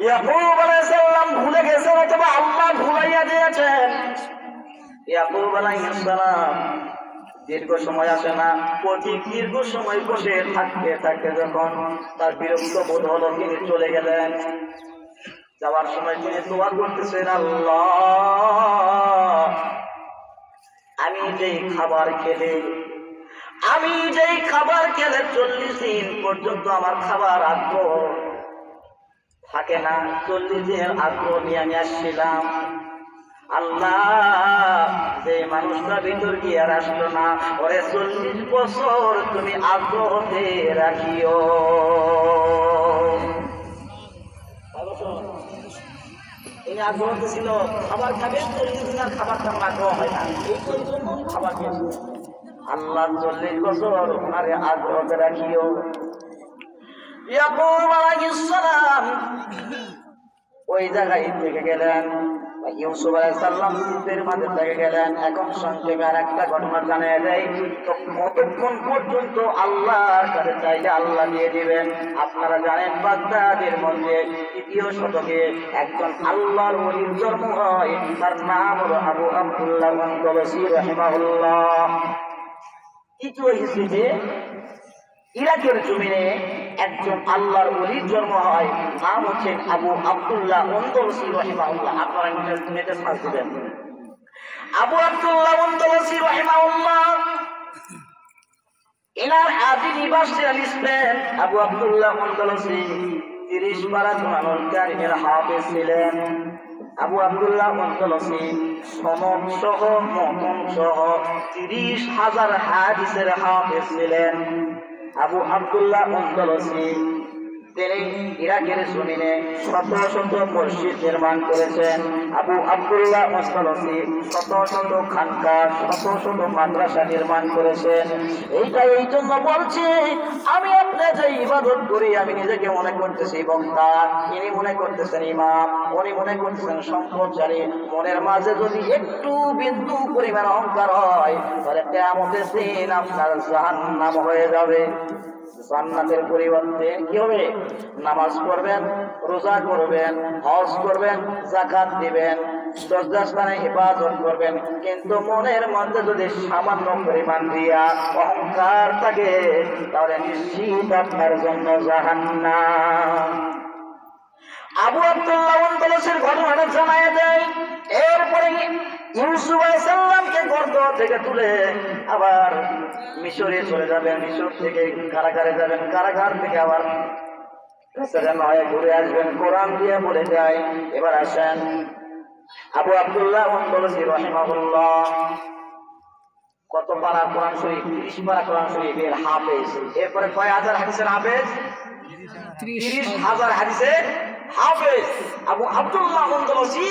ইয়াকুব আলাইহিস সালাম ভুলে গেছেন অথবা আল্লাহ ভুলাইয়া দিয়েছেন। ইয়াকুব আলাইহিস সালাম দীর্ঘ সময় আসে না, পথিক দীর্ঘ সময় বসে থাকতে থাকতে যখন তার বিরক্ত বোধ হলো, তিনি চলে গেলেন। যাওয়ার সময় তিনি দোয়া করতেছেন, আল্লাহ আমি যেই খাবার খেলে 40 দিন পর্যন্ত আমার খাবার আগ্রহ থাকে না, 40 দিনের আগ্রহ নিয়ে আমি আসছিলাম। আল্লাহ যে মানুষটা ভিতর গিয়ে আর আসলো না, ওরে 40 বছর তুমি আগ্রহতে রাখিও। এই আগ্রহতে ছিল খাবার খাবে, 40 দিন আর খাবার তেমন আগ্রহ হয় না, এই জন্য খাবার খেয়েছিল। আল্লাহ 40 বছর ওনারে আগ্রহতে রাখিও। ইয়াকুব আলাইহিস সালাম ওই জায়গায় থেকে গেলেন। ইউসুফ আলাইহিস সালাম কূপের মাঝে থেকে গেলেন। এখন সংক্ষেপে আর একটা ঘটনা জানিয়ে দেয়, তো কতক্ষণ পর্যন্ত আল্লাহর কাছে চাইলে আল্লাহ দিয়ে দিবেন। আপনারা জানেন বাগদাদের মধ্যে ৩য় শতকে একজন আল্লাহর ওলির জন্ম হয়, তার নাম হলো আবু আব্দুল্লাহ আনদালুসি রাহিমাহুল্লাহ। ৩য় হিজরিতে ইরাকের জমিনে একজন আল্লাহর ওলির জন্ম হয়, নাম হচ্ছেন আবু আব্দুল্লাহ আনদালুসি রাহিমাহুল্লাহ। আপনারা নেটে সার্চ দিবেন আবু আব্দুল্লাহ আনদালুসি রাহিমাহুল্লাহ। এনার আদি নিবাস ছিলেন স্পেন। আবু আব্দুল্লাহ আনদালুসি ৩০ পারা কোরআনুল কারীমের হাফেজ ছিলেন। আবু আব্দুল্লাহ আনদালুসি সনদ সহ মতন সহ ৩০,০০০ হাদিসের হাফেজ ছিলেন। আবু আব্দুল্লাহ আনদালুসি তিনি ইরাকের জমিনে শত শত মসজিদ নির্মাণ করেছেন। আবু আব্দুল্লাহ আনদালুসি শত শত খানকা, শত শত মাদ্রাসা নির্মাণ করেছেন। এইটা এই জন্য বলছি, আমি আপনার যে ইবাদত করি, আমি নিজেকে মনে করতেছি বক্তা, ইনি মনে করতেছেন ইমাম, উনি মনে করতেছেন সম্প্রচারী। মনের মাঝে যদি একটু বিন্দু পরিমাণ অহংকার হয়, তাহলে কিয়ামতের দিন আপনার জাহান্নাম হয়ে যাবে। জান্নাতের পরিবর্তে কি হবে? নামাজ পড়বেন, রোজা করবেন, হজ করবেন, যাকাত দিবেন, দরজাস্থানে ইবাদত করবেন, কিন্তু মনের মধ্যে যদি সামান্য পরিমাণ দিয়া অহংকার থাকে, তাহলে নিশ্চিত আপনার জন্য জাহান্নাম। আবু আব্দুল্লাহ আনদালুসির ঘটনাটা জানায় দেয়। এরপরে ইউসুফ আলাইহিস সালামকে গর্ত থেকে তুলে আবার মিশরে চলে যাবেন, মিশর থেকে কারাগারে যাবেন, কারাগার থেকে আবার হয়ে ঘুরে আসবেন। কোরআন দিয়ে বলে যায়। এবার আসেন আবু আব্দুল্লাহ আনদালুসি রাহিমাহুল্লাহ কত পারা কোরআন শরীফ? ৩০ পারা কোরআন শরীফের হাফেজ। এরপরে কয় হাজার হাদিসের হাফেজ? ৩০,০০০ হাদিসের হাফেজ। আবু আব্দুল্লাহ আনদালুসি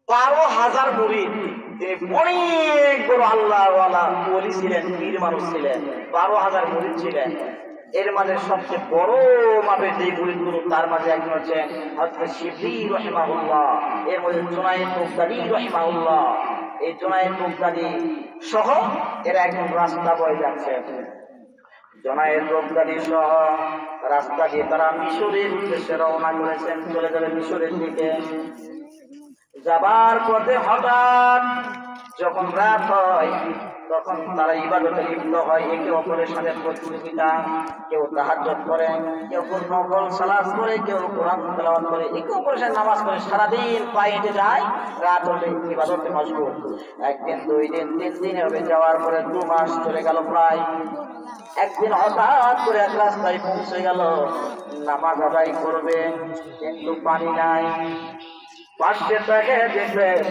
১২,০০০ মুরিদ। তিনি অনেক বড় আল্লাহওয়ালা ওলি ছিলেন, পীর মানুষ ছিলেন। ১২,০০০ মুরিদ ছিলেন। এর মাঝে সবচেয়ে বড় মাপের যে মুরিদগুলো, তার মাঝে একজন হচ্ছেন হযরত শিবলি রাহিমাহুল্লাহ। এর মধ্যে জুনায়েদ বাগদাদী রাহিমাহুল্লাহ। এই জুনায়েদ বাগদাদী সহ এরা একজন রাস্তা বয়ে যাচ্ছে। জুনায়েদ বাগদাদী সহ রাস্তা দিয়ে তারা মিশরের উদ্দেশ্যে রওনা করেছেন, চলে যাবে মিশরের দিকে। যাবার পথে হঠাৎ যখন রাত হয়, তখন তারা ইবাদতে লিপ্ত হয়। একে অপরের সাথে প্রতিযোগিতা, কেউ তাহাজ্জুদ করে, কেউ নফল সালাত করে, কেউ কোরআন তেলাওয়াত করে, একে অপরের সাথে নামাজ পড়ে। সারাদিন পায়ে হেঁটে যায়, রাত হলে ইবাদতে মশগুল। একদিন, 2 দিন, 3 দিন এভাবে যাওয়ার পরে 2 মাস চলে গেল প্রায়। একদিন হঠাৎ করে এক রাস্তায় পৌঁছে গেল, নামাজ আদায় করবে, কিন্তু পানি নাই। পাশে থেকে দেখলেন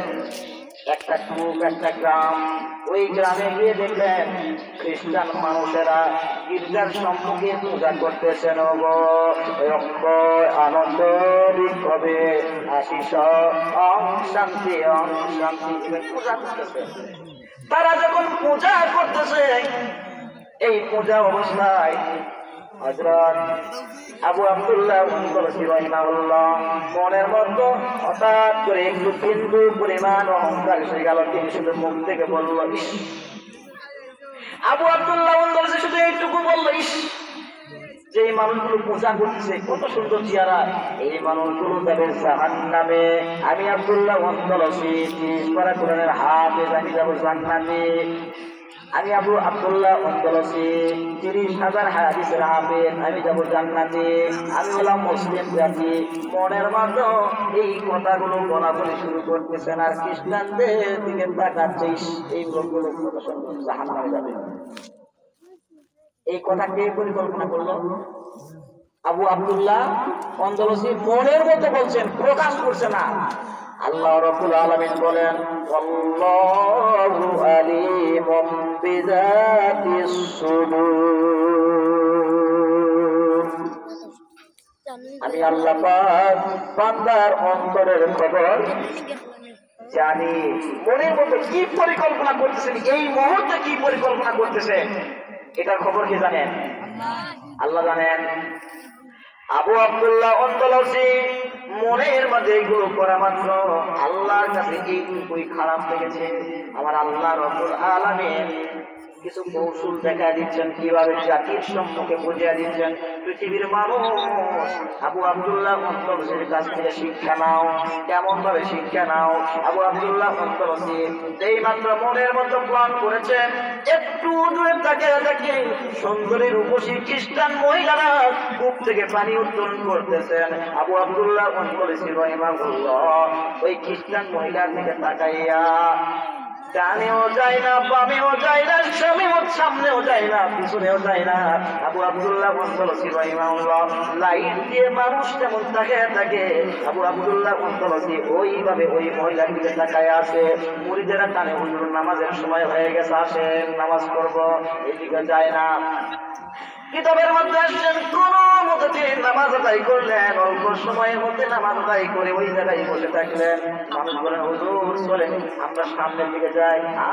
একটা কূপ, একটা গ্রাম। ওই গ্রামে গিয়ে দেখলেন খ্রিস্টান মানুষেরা গির্জার সম্মুখে পূজা করতেছেন। আনন্দ বিক্ষোভে আশিস শান্তি শান্তি পূজা করতেছে। তারা যখন পূজা করতেছে, এই পূজা অবস্থায় হযরত আবু আব্দুল্লাহ আনদালুসি রাহিমাহুল্লাহ মনের মধ্যে হঠাৎ করে একটু বিন্দু পরিমাণ অহংকার এসে গেল। তিনি শুধু মুখ থেকে বলল ইস। আবু আব্দুল্লাহ আনদালুসি শুধু এইটুকু বলল ইস, যে মানুষগুলো পূজা করতেছে কত সুন্দর চেহারা, এই মানুষগুলো যাবে জাহান্নামে। আমি আব্দুল্লাহ আনদালুসি 30 পারা কোরআনের হাফেজ, আমি যাব জান্নাতে। আমি আবু আব্দুল্লাহ আনদালুসি ৩০,০০০ হাদিসের হাফেজ, আমি যাব জান্নাতে। আমি হলাম মুসলিম জাতি। মনের মধ্যে এই কথাগুলো বলা বলে শুরু করতেছেন, আর খ্রিস্টানদের দিকে তাকাচ্ছে, এই লোকগুলো কত সুন্দর, জাহান্নামে যাবে। এই কথা কে পরিকল্পনা করলো? আবু আব্দুল্লাহ আনদালুসি মনের মধ্যে বলছেন, প্রকাশ করছে না। আল্লাহ রাব্বুল আলামিন বলেন, আল্লাহু আলিমুম বিযাতিস সুদূর। আমি আল্লাহ পাক বান্দার অন্তরের খবর জানি। মনের মধ্যে কি পরিকল্পনা করতেছেন, এই মুহূর্তে কি পরিকল্পনা করতেছেন, এটার খবর কি জানেন? আল্লাহ জানেন। আবু আব্দুল্লাহ অন্তলসি মনের মধ্যে এগুলো করা মাত্র আল্লাহর কাছে এইটুকুই খারাপ লেগেছে। আমার আল্লাহ রব্বুল আলামিন কিছু কৌশল দেখা দিচ্ছেন, কিভাবে জাতির সম্মুখে বুঝিয়ে দিচ্ছেন। পৃথিবীর মানুষ আবু আব্দুল্লাহ অন্তলসির কাছ থেকে শিক্ষা নাও। কেমন ভাবে শিক্ষা নাও? আবু আব্দুল্লাহ অন্তলসি এই মাত্র মনের মতো প্ল্যান করেছেন, একটু দূরে তাকিয়ে দেখে সুন্দরী রূপসী খ্রিস্টান মহিলারা কূপ থেকে পানি উত্তোলন করতেছেন। আবু আব্দুল্লাহ অন্তলসি রাহিমাহুল্লাহ ওই খ্রিস্টান মহিলার দিকে তাকাইয়া ডানেও যায় না, বামেও যায় না, সামনেও যায় না, পিছনেও যায় না। আবু আব্দুল্লাহ অন্তলসি রাহিমাহুল্লাহ লাইট দিয়ে মানুষ যেমন তাকিয়ে থাকে, আবু আব্দুল্লাহ অন্তলসি ওইভাবে ওই মহিলার দিকে তাকায় আছে। মুরিদেরা টানে, হুজুর নামাজের সময় হয়ে গেছে, আসেন নামাজ পড়বো, এদিকে যায় না। কিতাবের মধ্যে আসছেন কোন মতে নামাজ আদায় করলেন, অল্প সময়ের মধ্যে নামাজ আদায় করে ওই জায়গায় বসে থাকলেন। মানুষ বলেন, হুজুর চলেন আমরা সামনের দিকে যাই। না,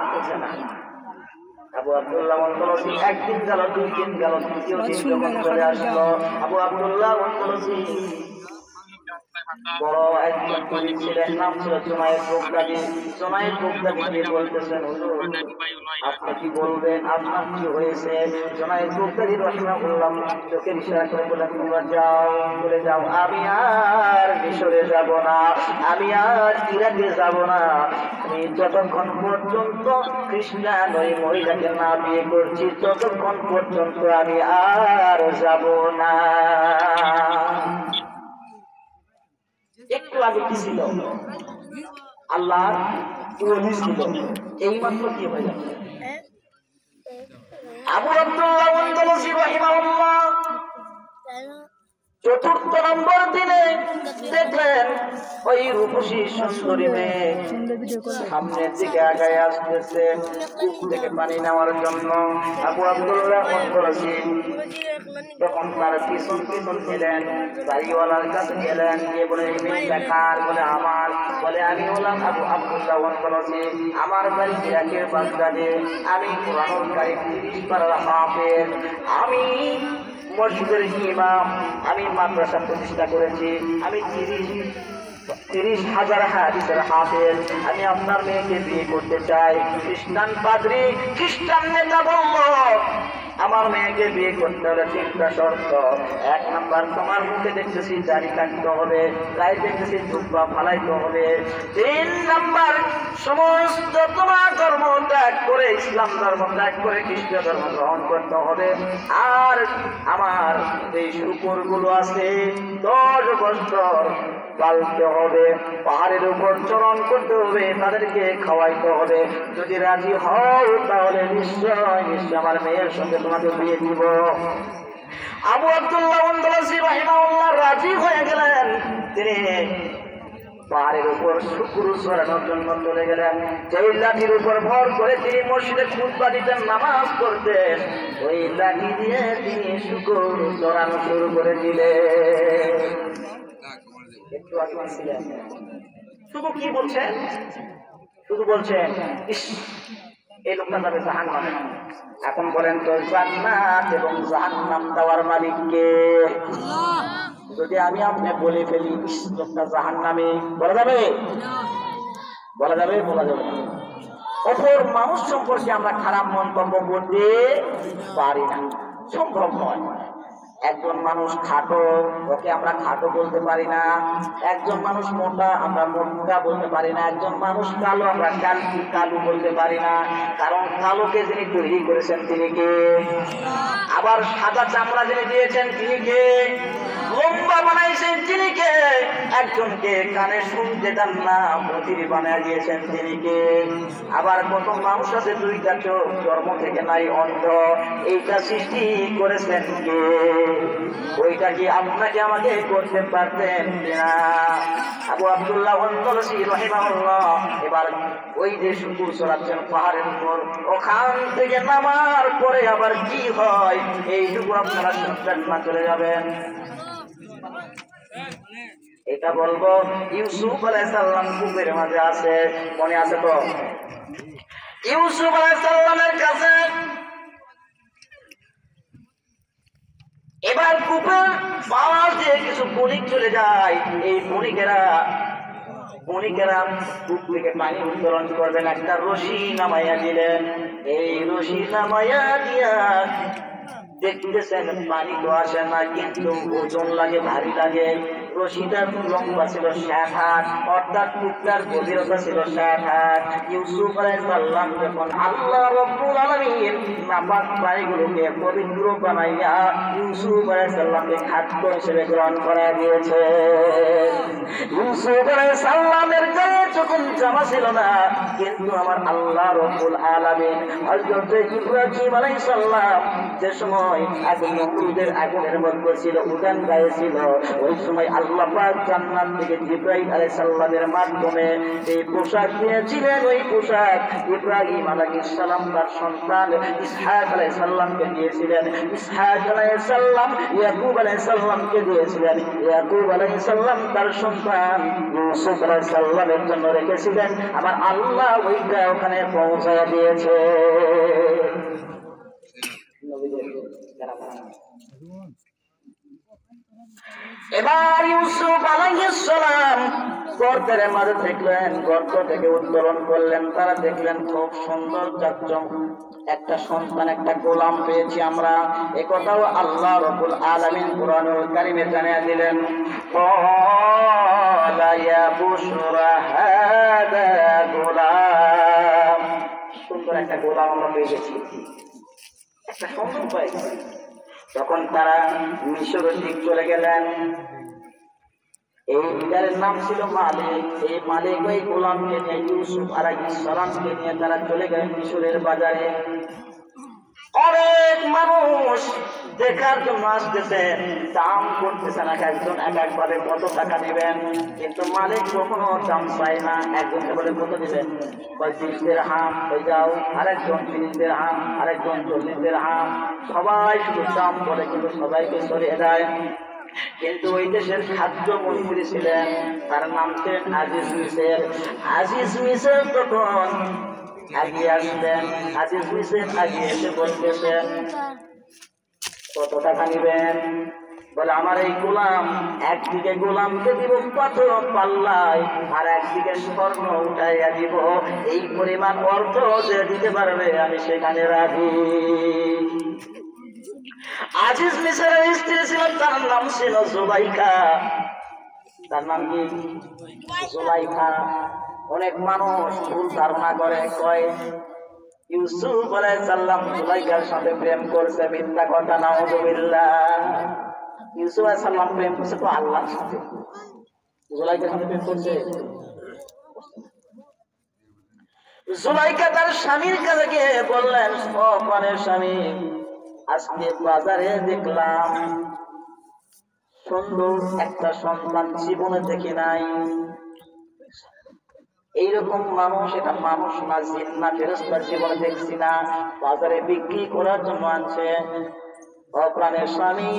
আবু আব্দুল্লাহ অন্তলসি একদিন গেল, 2 দিন গেল, 3য় দিন যখন চলে আসলো, আবু আব্দুল্লাহ অন্তলসি বড় একজন কবি ছিলেন, নাম ছিল জুনায়েদ বাগদাদী। জুনায়েদ বাগদাদী বলতেছেন, হুজুর আপনি কি বলবেন, আপনার কি হয়েছে? জুনায়েদ বাগদাদী রাহিমাহুল্লাহ চোখের ইশারা করে বললেন, তোমরা যাও, চলে যাও, আমি আর মিশরে যাব না, আমি আর ইরাকে যাব না। আমি যতক্ষণ পর্যন্ত খ্রিস্টান ওই মহিলাকে না বিয়ে করছি, ততক্ষণ পর্যন্ত আমি আর যাব না। একটু আগে কি ছিল? আল্লাহর ওহী ছিল, এই মাত্র কি হয়ে যাবে? আবু আব্দুল্লাহ অন্তলসি রাহিমাহুল্লাহ 4র্থ নম্বর দিনে দেখলেন ওই রূপসী সুন্দরী মেয়ে সামনের দিকে আগায় আসতেছে কূপ থেকে পানি নেওয়ার জন্য। আবু আব্দুল্লাহ অন্তলসি তখন তার পিছন পিছন ছিলেন, বাড়িওয়ালার কাছে গেলেন, গিয়ে বলে, এই মেয়েটা কার? বলে আমার। বলে, আমি হলাম আবু আব্দুল্লাহ অন্তলসি, আমার বাড়ি ইরাকের বাগদাদে, আমি কুরআনুল কারীম 30 পারার হাফেজ, আমি মসজিদের ইমাম, আমি মাদ্রাসা প্রতিষ্ঠা করেছি, আমি 30,000 হাদিসের হাফেজ। আমি আপনার মেয়েকে বিয়ে করতে চাই। খ্রিস্টান পাদ্রী, খ্রিস্টান নেতা বলল, আমার মেয়েকে বিয়ে করতে হলে 3টা শর্ত। 1 নাম্বার, তোমার মুখে দেখতেছি দাড়ি কাটতে হবে, গায়ে দেখতেছি জুব্বা ফালাইতে হবে। 3 নাম্বার, সমস্ত তোমার ধর্ম ত্যাগ করে, ইসলাম ধর্ম ত্যাগ করে খ্রিস্ট ধর্ম গ্রহণ করতে হবে। আর আমার এই শুকরগুলো আছে 10 বছর পালতে হবে, পাহাড়ের উপর চরণ করতে হবে, তাদেরকে খাওয়াইতে হবে। যদি রাজি হও তাহলে নিশ্চয় নিশ্চয় আমার মেয়ের সঙ্গে তোমাকে বিয়ে দিব। আবু আব্দুল্লাহ অন্তলসি রাহিমাহুল্লাহ রাজি হয়ে গেলেন। তিনি পাহাড়ের উপর শুকর চড়ানোর জন্য চলে গেলেন। যেই লাঠির উপর ভর করে তিনি মসজিদে খুতবা দিতেন, নামাজ পড়তেন, ওই লাঠি দিয়ে তিনি শুকর চড়ানো শুরু করে দিলেন। একটু আগে ছিলেন, শুধু কি বলছেন? শুধু বলছেন, ইস এই লোকটা যাবে জাহান্নামে। এখন বলেন তো, জান্নাত এবং জাহান্নাম দেওয়ার মালিক কে? যদি আমি আপনি বলে ফেলি লোকটা জাহান্নামে, বলা যাবে? বলা যাবে? বলা যাবে না। অপর মানুষ সম্পর্কে আমরা খারাপ মন্তব্য করতে পারি না, সম্ভব নয়। একজন মানুষ খাটো, ওকে আমরা খাটো বলতে পারি না। একজন মানুষ মোটা, আমরা মোটা বলতে পারি না। একজন মানুষ কালো, আমরা কালো বলতে পারি না, কারণ কালোকে যিনি তৈরি করেছেন তিনি কে? আবার সাদা চামড়া যিনি দিয়েছেন তিনি কে? লম্বা বানাইছেন তিনি কে? একজনকে কানে শুনতে দেন না, মতির বানিয়ে দিয়েছেন তিনি কে? আবার কত মানুষ আছে 2টা চোখ, জন্ম থেকে নাই, অন্ধ, এইটা সৃষ্টি করেছেন কে? ওইটা কি আপনাকে আমাকে করতে পারতেন কিনা? আবু আব্দুল্লাহ অন্তলসি রাহিমাহুল্লাহ এবার ওই যে শুকুর চড়াচ্ছেন পাহাড়ের উপর, ওখান থেকে নামার পরে আবার কি হয় এইটুকু আপনারা শুনবেন না, চলে যাবেন। এটা বলবো, ইউসুফ আলাইহিস সালাম কূপের মাঝে আছে, মনে আছে তো? ইউসুফ আলাইহিস সালামের কাছে এবার কূপের পাশ দিয়ে কিছু বণিক চলে যায়। এই বণিকেরা কূপ থেকে পানি উত্তোলন করবেন, একটা রশি নামাইয়া দিলেন। এই রশি নামাইয়া দিয়া দেখতেছেন পানি তো আসে না, কিন্তু ওজন লাগে, ভারী লাগে। রশিটার লম্বা ছিল 60 হাত, অর্থাৎ কূপটার গভীরতা ছিল 60 হাত। ইউসুফ আলাইহিস সালাম যখন আল্লাহ রাব্বুল আলামিন নাপাক পানিগুলোকে পবিত্র বানাইয়া ইউসুফ আলাইহিস সালামকে খাদ্য হিসেবে গ্রহণ করা দিয়েছে। ইউসুফ আলাইহিস সালামের গায়ে যখন জামা ছিল না, কিন্তু আমার আল্লাহ রাব্বুল আলামিন হযরত ইব্রাহিম আলাইহিস সালাম যে সময় নমরুদের আগুনের মধ্যে ছিল, উদান গায়ে ছিল, ওই সময় আল্লাহ পাক জান্নাত থেকে জিবরাইল আলাইহিস সালামের মাধ্যমে এই পোশাক দিয়েছিলেন। ওই পোশাক ইব্রাহিম আলাইহিস সালাম তার সন্তান ইসহাক আলাইহিস সালামকে দিয়েছিলেন। ইসহাক আলাইহিস সালাম ইয়াকুব আলাইহিস সালামকে দিয়েছিলেন। ইয়াকুব আলাইহিস সালাম তার সন্তান ইউসুফ আলাইহিস সালামের জন্য রেখেছিলেন। আমার আল্লাহ ওইটা ওখানে পৌঁছায় দিয়েছে। এবার ইউসুফ আলাইহিস সালাম গর্তের মাঝে দেখলেন, গর্ত থেকে উত্তোলন করলেন। তারা দেখলেন খুব সুন্দর চাকচম একটা সন্তান, একটা গোলাম পেয়েছি আমরা। এ কথাও আল্লাহ রাব্বুল আলামিন কুরআনুল কারীমে জানিয়ে দিলেন, ক্বালা ইয়া বুশরা হাদা গোলাম। সুন্দর একটা গোলাম আমরা পেয়ে গেছি, একটা সুন্দর পাই। তখন তারা মিশরের দিক চলে গেলেন। এইটার নাম ছিল মালিক। এই মালিক ওই গোলামকে নিয়ে ইউসুফ আলাইহিস সালামকে নিয়ে তারা চলে গেলেন মিশরের বাজারে। অনেক মানুষ দেখার জন্য আসতেছে, দাম করতেছে না, একজন এক একভাবে কত টাকা দিবেন, কিন্তু মালিক কখনো দাম চায় না। একজনকে বলে কত দিবেন, 35 দিরহাম, হয়ে যাও। আরেকজন 30 দিরহাম, আরেকজন 40 দিরহাম। সবাই শুধু দাম বলে, কিন্তু সবাইকে সরিয়ে দেয়। কিন্তু ওই দেশের খাদ্য মন্ত্রী ছিলেন, তার নাম ছিলেন আজিজ মিসর। আজিজ মিসর তখন আগিয়ে আসলেন। আজিজ মিসর আগিয়ে এসে বলতেছেন, কত টাকা নিবেন? বলে, আমার এই গোলাম, একদিকে গোলামকে দিব পাথর পাল্লায়, আর একদিকে স্বর্ণ উঠাইয়া দিব। এই পরিমাণ অর্থ যে দিতে পারবে আমি সেখানে রাখি। আজিজ মিসরের স্ত্রী ছিল, তার নাম ছিল জুলাইখা। তার নাম কি? জুলাইখা। অনেক মানুষ ভুল ধারণা করে, কয় ইউসুফ আলাইহিস সালাম জুলাইখার সাথে প্রেম করছে। মিথ্যা কথা, নাউযুবিল্লাহ। ইউসুফ আলাইহিস সালাম প্রেম করছে তো আল্লাহর সাথে, জুলাইখার সাথে প্রেম করছে। জুলাইখা তার স্বামীর কাছে গিয়ে বললেন, ও প্রাণের স্বামী, আজকে বাজারে দেখলাম সুন্দর একটা সন্তান, জীবনে দেখি নাই। এইরকম মানুষ, এটা মানুষ না, জিন না, ফেরেশতা, জীবনে দেখছি না। বাজারে বিক্রি করার জন্য আনছে। ও প্রাণের স্বামী,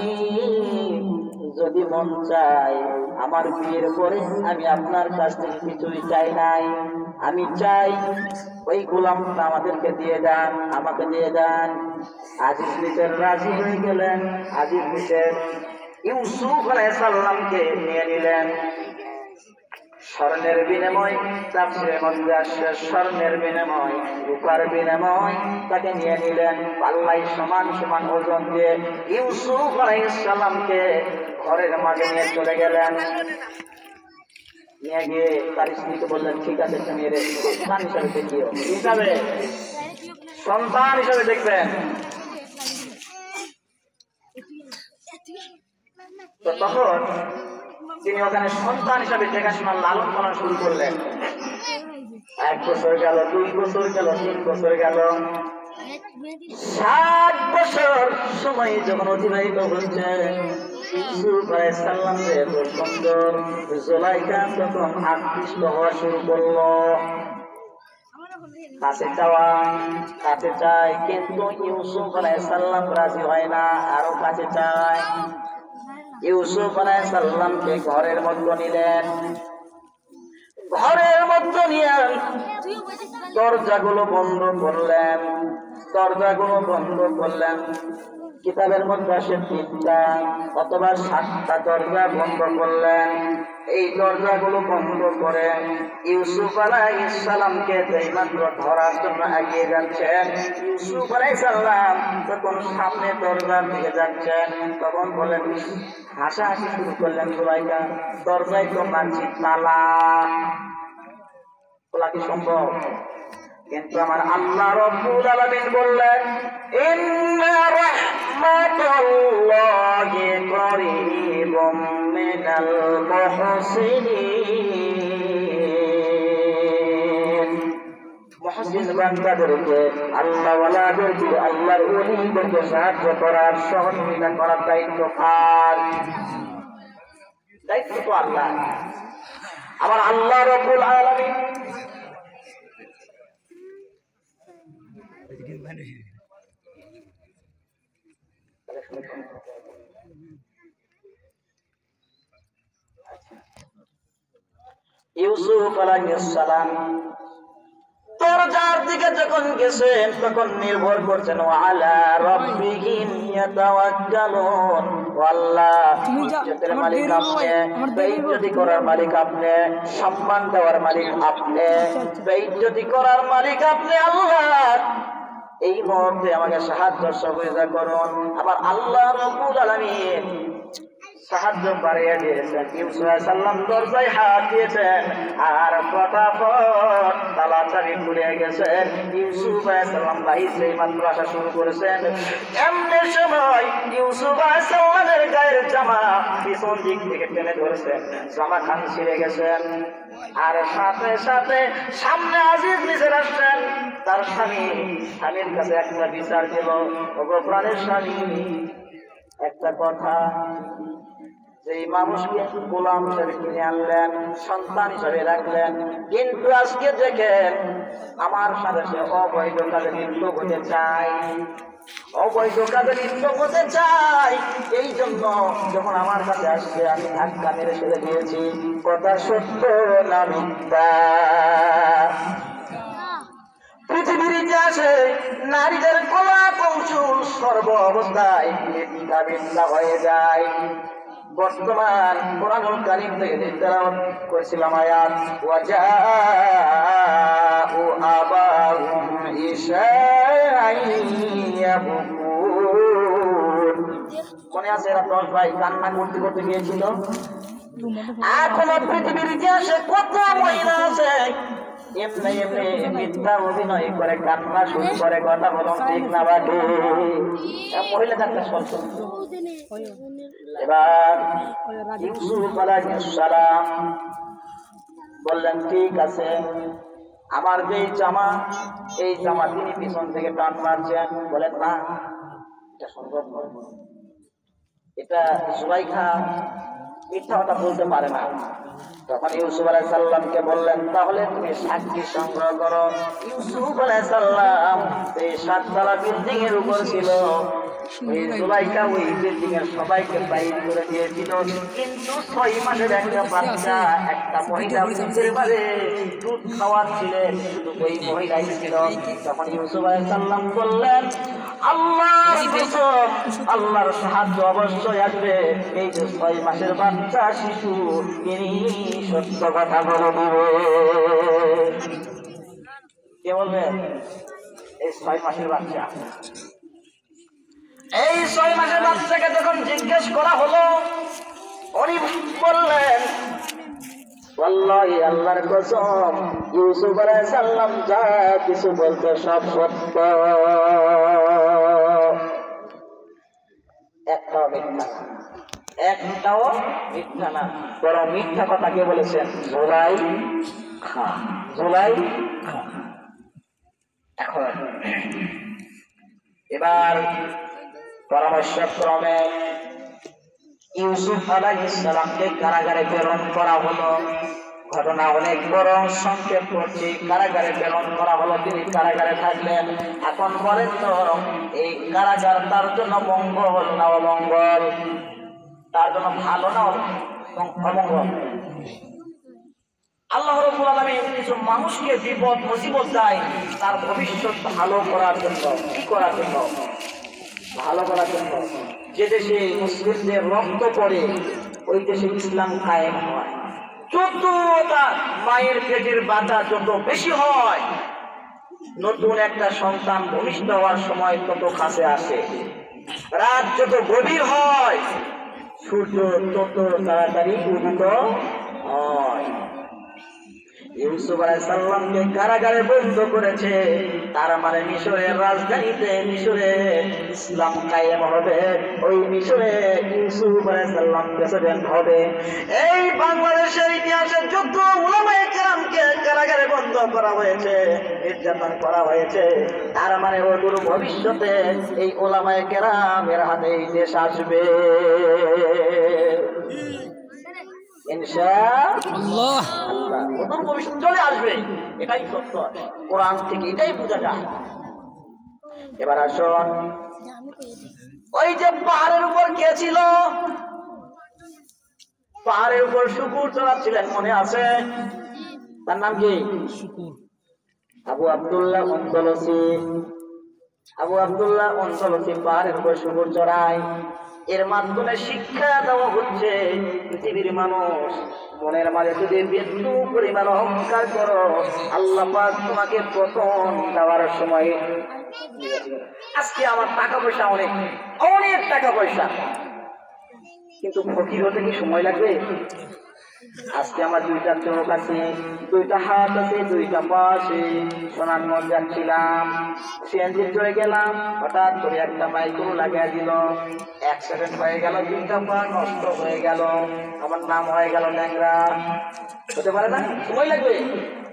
যদি মন চায় আমার বিয়ের পরে আমি আপনার কাছ থেকে কিছুই চাই নাই, আমি চাই ওই গোলামটা আমাদেরকে দিয়ে দেন, আমাকে দিয়ে দেন। আজিজ মিসর রাজি হয়ে গেলেন। আজিজ মিসর ইউসুফ আলাইহিস সালামকে নিয়ে নিলেন। স্বর্ণের বিনিময়, তাফসীরের মধ্যে আসছে স্বর্ণের বিনিময়, রূপার বিনিময় তাকে নিয়ে নিলেন। পাল্লাই সমান সমান ওজন দিয়ে ইউসুফ আলাইহিস সালামকে ঘরের মাঝে নিয়ে চলে গেলেন। নিয়ে গিয়ে তার স্ত্রীকে বললেন, ঠিক আছে, তুমি এর সন্তান হিসাবে দেখিও। হিসাবে সন্তান হিসাবে দেখবেন। তো তখন তিনি ওখানে সন্তান হিসাবে দেখাশোনা, লালন পালন শুরু করলেন। 1 বছর গেল, 2 বছর গেল, 3 বছর গেল, 7 বছর সময় যখন অতিবাহিত হচ্ছে, ইউসুফ আলাইহিস সালামকে এত সুন্দর, জুলাইখা তখন আকৃষ্ট হওয়া শুরু করলো। কাছে চায়, কিন্তু ইউসুফ আলাইহিস সালাম রাজি হয় না, আরো কাছে চায়। ইউসুফ আলাইহিস সালামকে ঘরের মধ্যে নিলেন। ঘরের মধ্যে নিয়ে দরজাগুলো বন্ধ করলেন। কিতাবের মধ্যে আসে 3টা অথবা 7টা দরজা বন্ধ করলেন। এই দরজাগুলো বন্ধ করে ইউসুফ আলাইহিস সালামকে মাত্র ধরার জন্য এগিয়ে যাচ্ছেন। ইউসুফ আলাইহিস সালাম যখন সামনে দরজার দিকে যাচ্ছেন তখন বলেন, হাসাহাসি শুরু করলেন জুলাইখা, দরজায় তো মানছি তালা, খোলা কি সম্ভব? কিন্তু আমার আল্লাহ রাব্বুল আলামিন বললেন, ইন্না রাহমাতাল্লাহি করিবুম মিনাল মুহসিনিন। মুহসিন বান্দাদেরকে, আল্লাহ ওয়ালাদেরকে, আল্লাহর ওলিদেরকে সাহায্য করার, সহযোগিতা করার দায়িত্ব কার? দায়িত্ব তো আল্লাহ। আমার আল্লাহ রাব্বুল আলামিন ইউসুফ আলাইহিস সালাম দরজার দিকে যখন গেছেন তখন নির্ভর করছেন আলা রাব্বিহিম ইয়াতাওয়াক্কালুন। আল্লাহ, ইজ্জতের মালিক আপনি, বেইজ্জতি করার মালিক আপনি, সম্মান দেওয়ার মালিক আপনি, বেইজ্জতি করার মালিক আপনি। আল্লাহ, এই মুহূর্তে আমাকে সাহায্য সহযোগিতা করুন। আবার আল্লাহ রাব্বুল আলামিন সাহায্য বাড়িয়ে দিয়েছেন। ইউসুফ আলাইহিস সালাম দরজায় হাত দিয়েছেন আর ফটাফট তালা চাবি খুলে গেছেন। ইউসুফ আলাইহিস সালাম বাইরে মাত্র আসা শুরু করেছেন। এমনি সময় ইউসুফ আলাইহিস সালামের গায়ের জামা পিছন দিক থেকে টেনে ধরেছেন, জামা খান ছিঁড়ে গেছেন। আর সাথে সাথে সামনে আজিজ নিচে আসছেন। তার স্বামীর কাছে একটা বিচার দিল, ওগো প্রাণের স্বামী, একটা কথা, যেই মানুষকে গোলাম হিসেবে কিনে আনলেন, সন্তান হিসেবে রাখলেন, কিন্তু আজকে দেখেন আমার সাথে সে অবৈধ কাজে লিপ্ত হতে চায়, অবৈধ কাজে লিপ্ত হতে চায়। এই জন্য যখন আমার কাছে আসছে আমি ধাক্কা মেরে ফেলে দিয়েছি। কথা সত্য না মিথ্যা? পৃথিবীর ইতিহাসে নারীদের কলা কৌশল সর্ব অবস্থায় মিথ্যা হয়ে যায়। বর্তমান কোরআনুল কারীম থেকে তেলাওয়াত করেছিলাম আয়াত, ওয়াজাউ আবাহুম ইশাইয়াবুকুন। মনে আছে এরা 10 ভাই কান্না করতে করতে গিয়েছিল। এখনো পৃথিবীর ইতিহাসে কত মহিলা আছে এমনি এমনি মিথ্যা অভিনয় করে কান্না শুরু করে। কথা বলুন ঠিক না বাকি? মহিলা একটা শব্দ। এবার ইউসুফ আলাইহিস সালাম বললেন, ঠিক আছে, আমার যে জামা, এই জামা তিনি পিছন থেকে টান মারছেন। বলেন, না, এটা সম্ভব নয়, এটা জুলাইখা মিথ্যা কথা বলতে পারে না। তখন ইউসুফ আলাইহিস সালামকে বললেন, তাহলে তুমি সাক্ষী সংগ্রহ করো। ইউসুফ আলাইহিস সালাম এই 7 তলা বিল্ডিং এর উপর ছিল। ওই জুলাইখা ওই বিল্ডিং এর সবাইকে বাইর করে দিয়েছিল, কিন্তু 6 মাসের একটা বাচ্চা, একটা মহিলা বুকের মাঝে দুধ খাওয়াচ্ছিলেন, শুধু ওই মহিলাই ছিল। তখন ইউসুফ আলাইহিস সালাম বললেন, আল্লাহর সাহায্য অবশ্যই আসবে। এই যে 6 মাসের বাচ্চা শিশু, তিনি সত্য কথা বলে দিবে। কে বলবে? এই 6 মাসের বাচ্চা। এই 6 মাসের বাচ্চাকে যখন জিজ্ঞেস করা হলো, উনি বললেন, ওয়াল্লাহি আল্লাহর কসম, ইউসুফ আলাইহিস সালাম যা কিছু বলতে সব সত্য, একটাও মিথ্যা, একটাও মিথ্যা না। বরং মিথ্যা কথা কে বলেছেন? জুলাইখা। জুলাইখা। এখন এবার পরামর্শক্রমে ইউসুফ আলাইহিস সালামকে কারাগারে প্রেরণ করা হলো। ঘটনা অনেক বড়, সংক্ষেপ করছি। কারাগারে প্রেরণ করা হলো, তিনি কারাগারে থাকলেন। এখন বলেন তো, এই কারাগার তার জন্য মঙ্গল না অমঙ্গল? তার জন্য ভালো না অমঙ্গল? আল্লাহ রাব্বুল আলামিন কিছু মানুষকে বিপদ মুসিবত দেয় তার ভবিষ্যৎ ভালো করার জন্য। কি করার জন্য? ভালো করার জন্য। যে দেশে মুসলিমদের রক্ত পড়ে ওই দেশে ইসলাম কায়েম হয়। যতটা মায়ের পেটের বাধা যত বেশি হয়, নতুন একটা সন্তান ভূমিষ্ঠ হওয়ার সময় তত কাছে আসে। রাত যত গভীর হয়, সূর্য তত তাড়াতাড়ি উদিত হয়। ইউসুফ আলাইহিস সালামকে কারাগারে বন্ধ করেছে, তার মানে মিশরের রাজধানীতে মিশরে ইসলাম কায়েম হবে, ওই মিশরে ইউসুফ আলাইহিস সালাম প্রেসিডেন্ট হবে। এই বাংলাদেশের ইতিহাসে যত উলামায়ে কেরামকে কারাগারে বন্ধ করা হয়েছে, নির্যাতন করা হয়েছে, তার মানে ওদের ভবিষ্যতে এই উলামায়ে কেরামের হাতে এই দেশ আসবে ইনশাআল্লাহ। ওদের ভবিষ্যৎ চলে আসবে, এটাই সত্য, কোরআন থেকে এটাই বোঝা যায়। এবার আসুন, ওই যে পাহাড়ের উপর কে ছিল? পাহাড়ের উপর শুকুর চড়াচ্ছিলেন, মনে আছে? তার নাম কি? আবু আব্দুল্লাহ অন্দলসি। আবু আব্দুল্লাহ অন্দলসি পাহাড়ের উপর শুকুর চড়ায়। এর মাধ্যমে শিক্ষা দেওয়া হচ্ছে, পৃথিবীর মানুষ মনের মাঝে যদি বিন্দু পরিমাণ অহংকার করো, আল্লাহ পাক তোমাকে পতন দেওয়ার সময়। আজকে আমার টাকা পয়সা অনেক অনেক টাকা পয়সা, কিন্তু ফকির হতে কি সময় লাগবে? আজকে আমার দুইটা চোখ আছে, দুইটা হাত আছে, দুইটা পা আছে। সোনারগঞ্জ যাচ্ছিলাম, সিএনজি চলে গেলাম, হঠাৎ করে একটা মাইক্রো লাগিয়ে দিল, অ্যাক্সিডেন্ট হয়ে গেল, দুইটা পা নষ্ট হয়ে গেল, আমার নাম হয়ে গেল ল্যাংড়া। হতে পারে না? সময় লাগবে।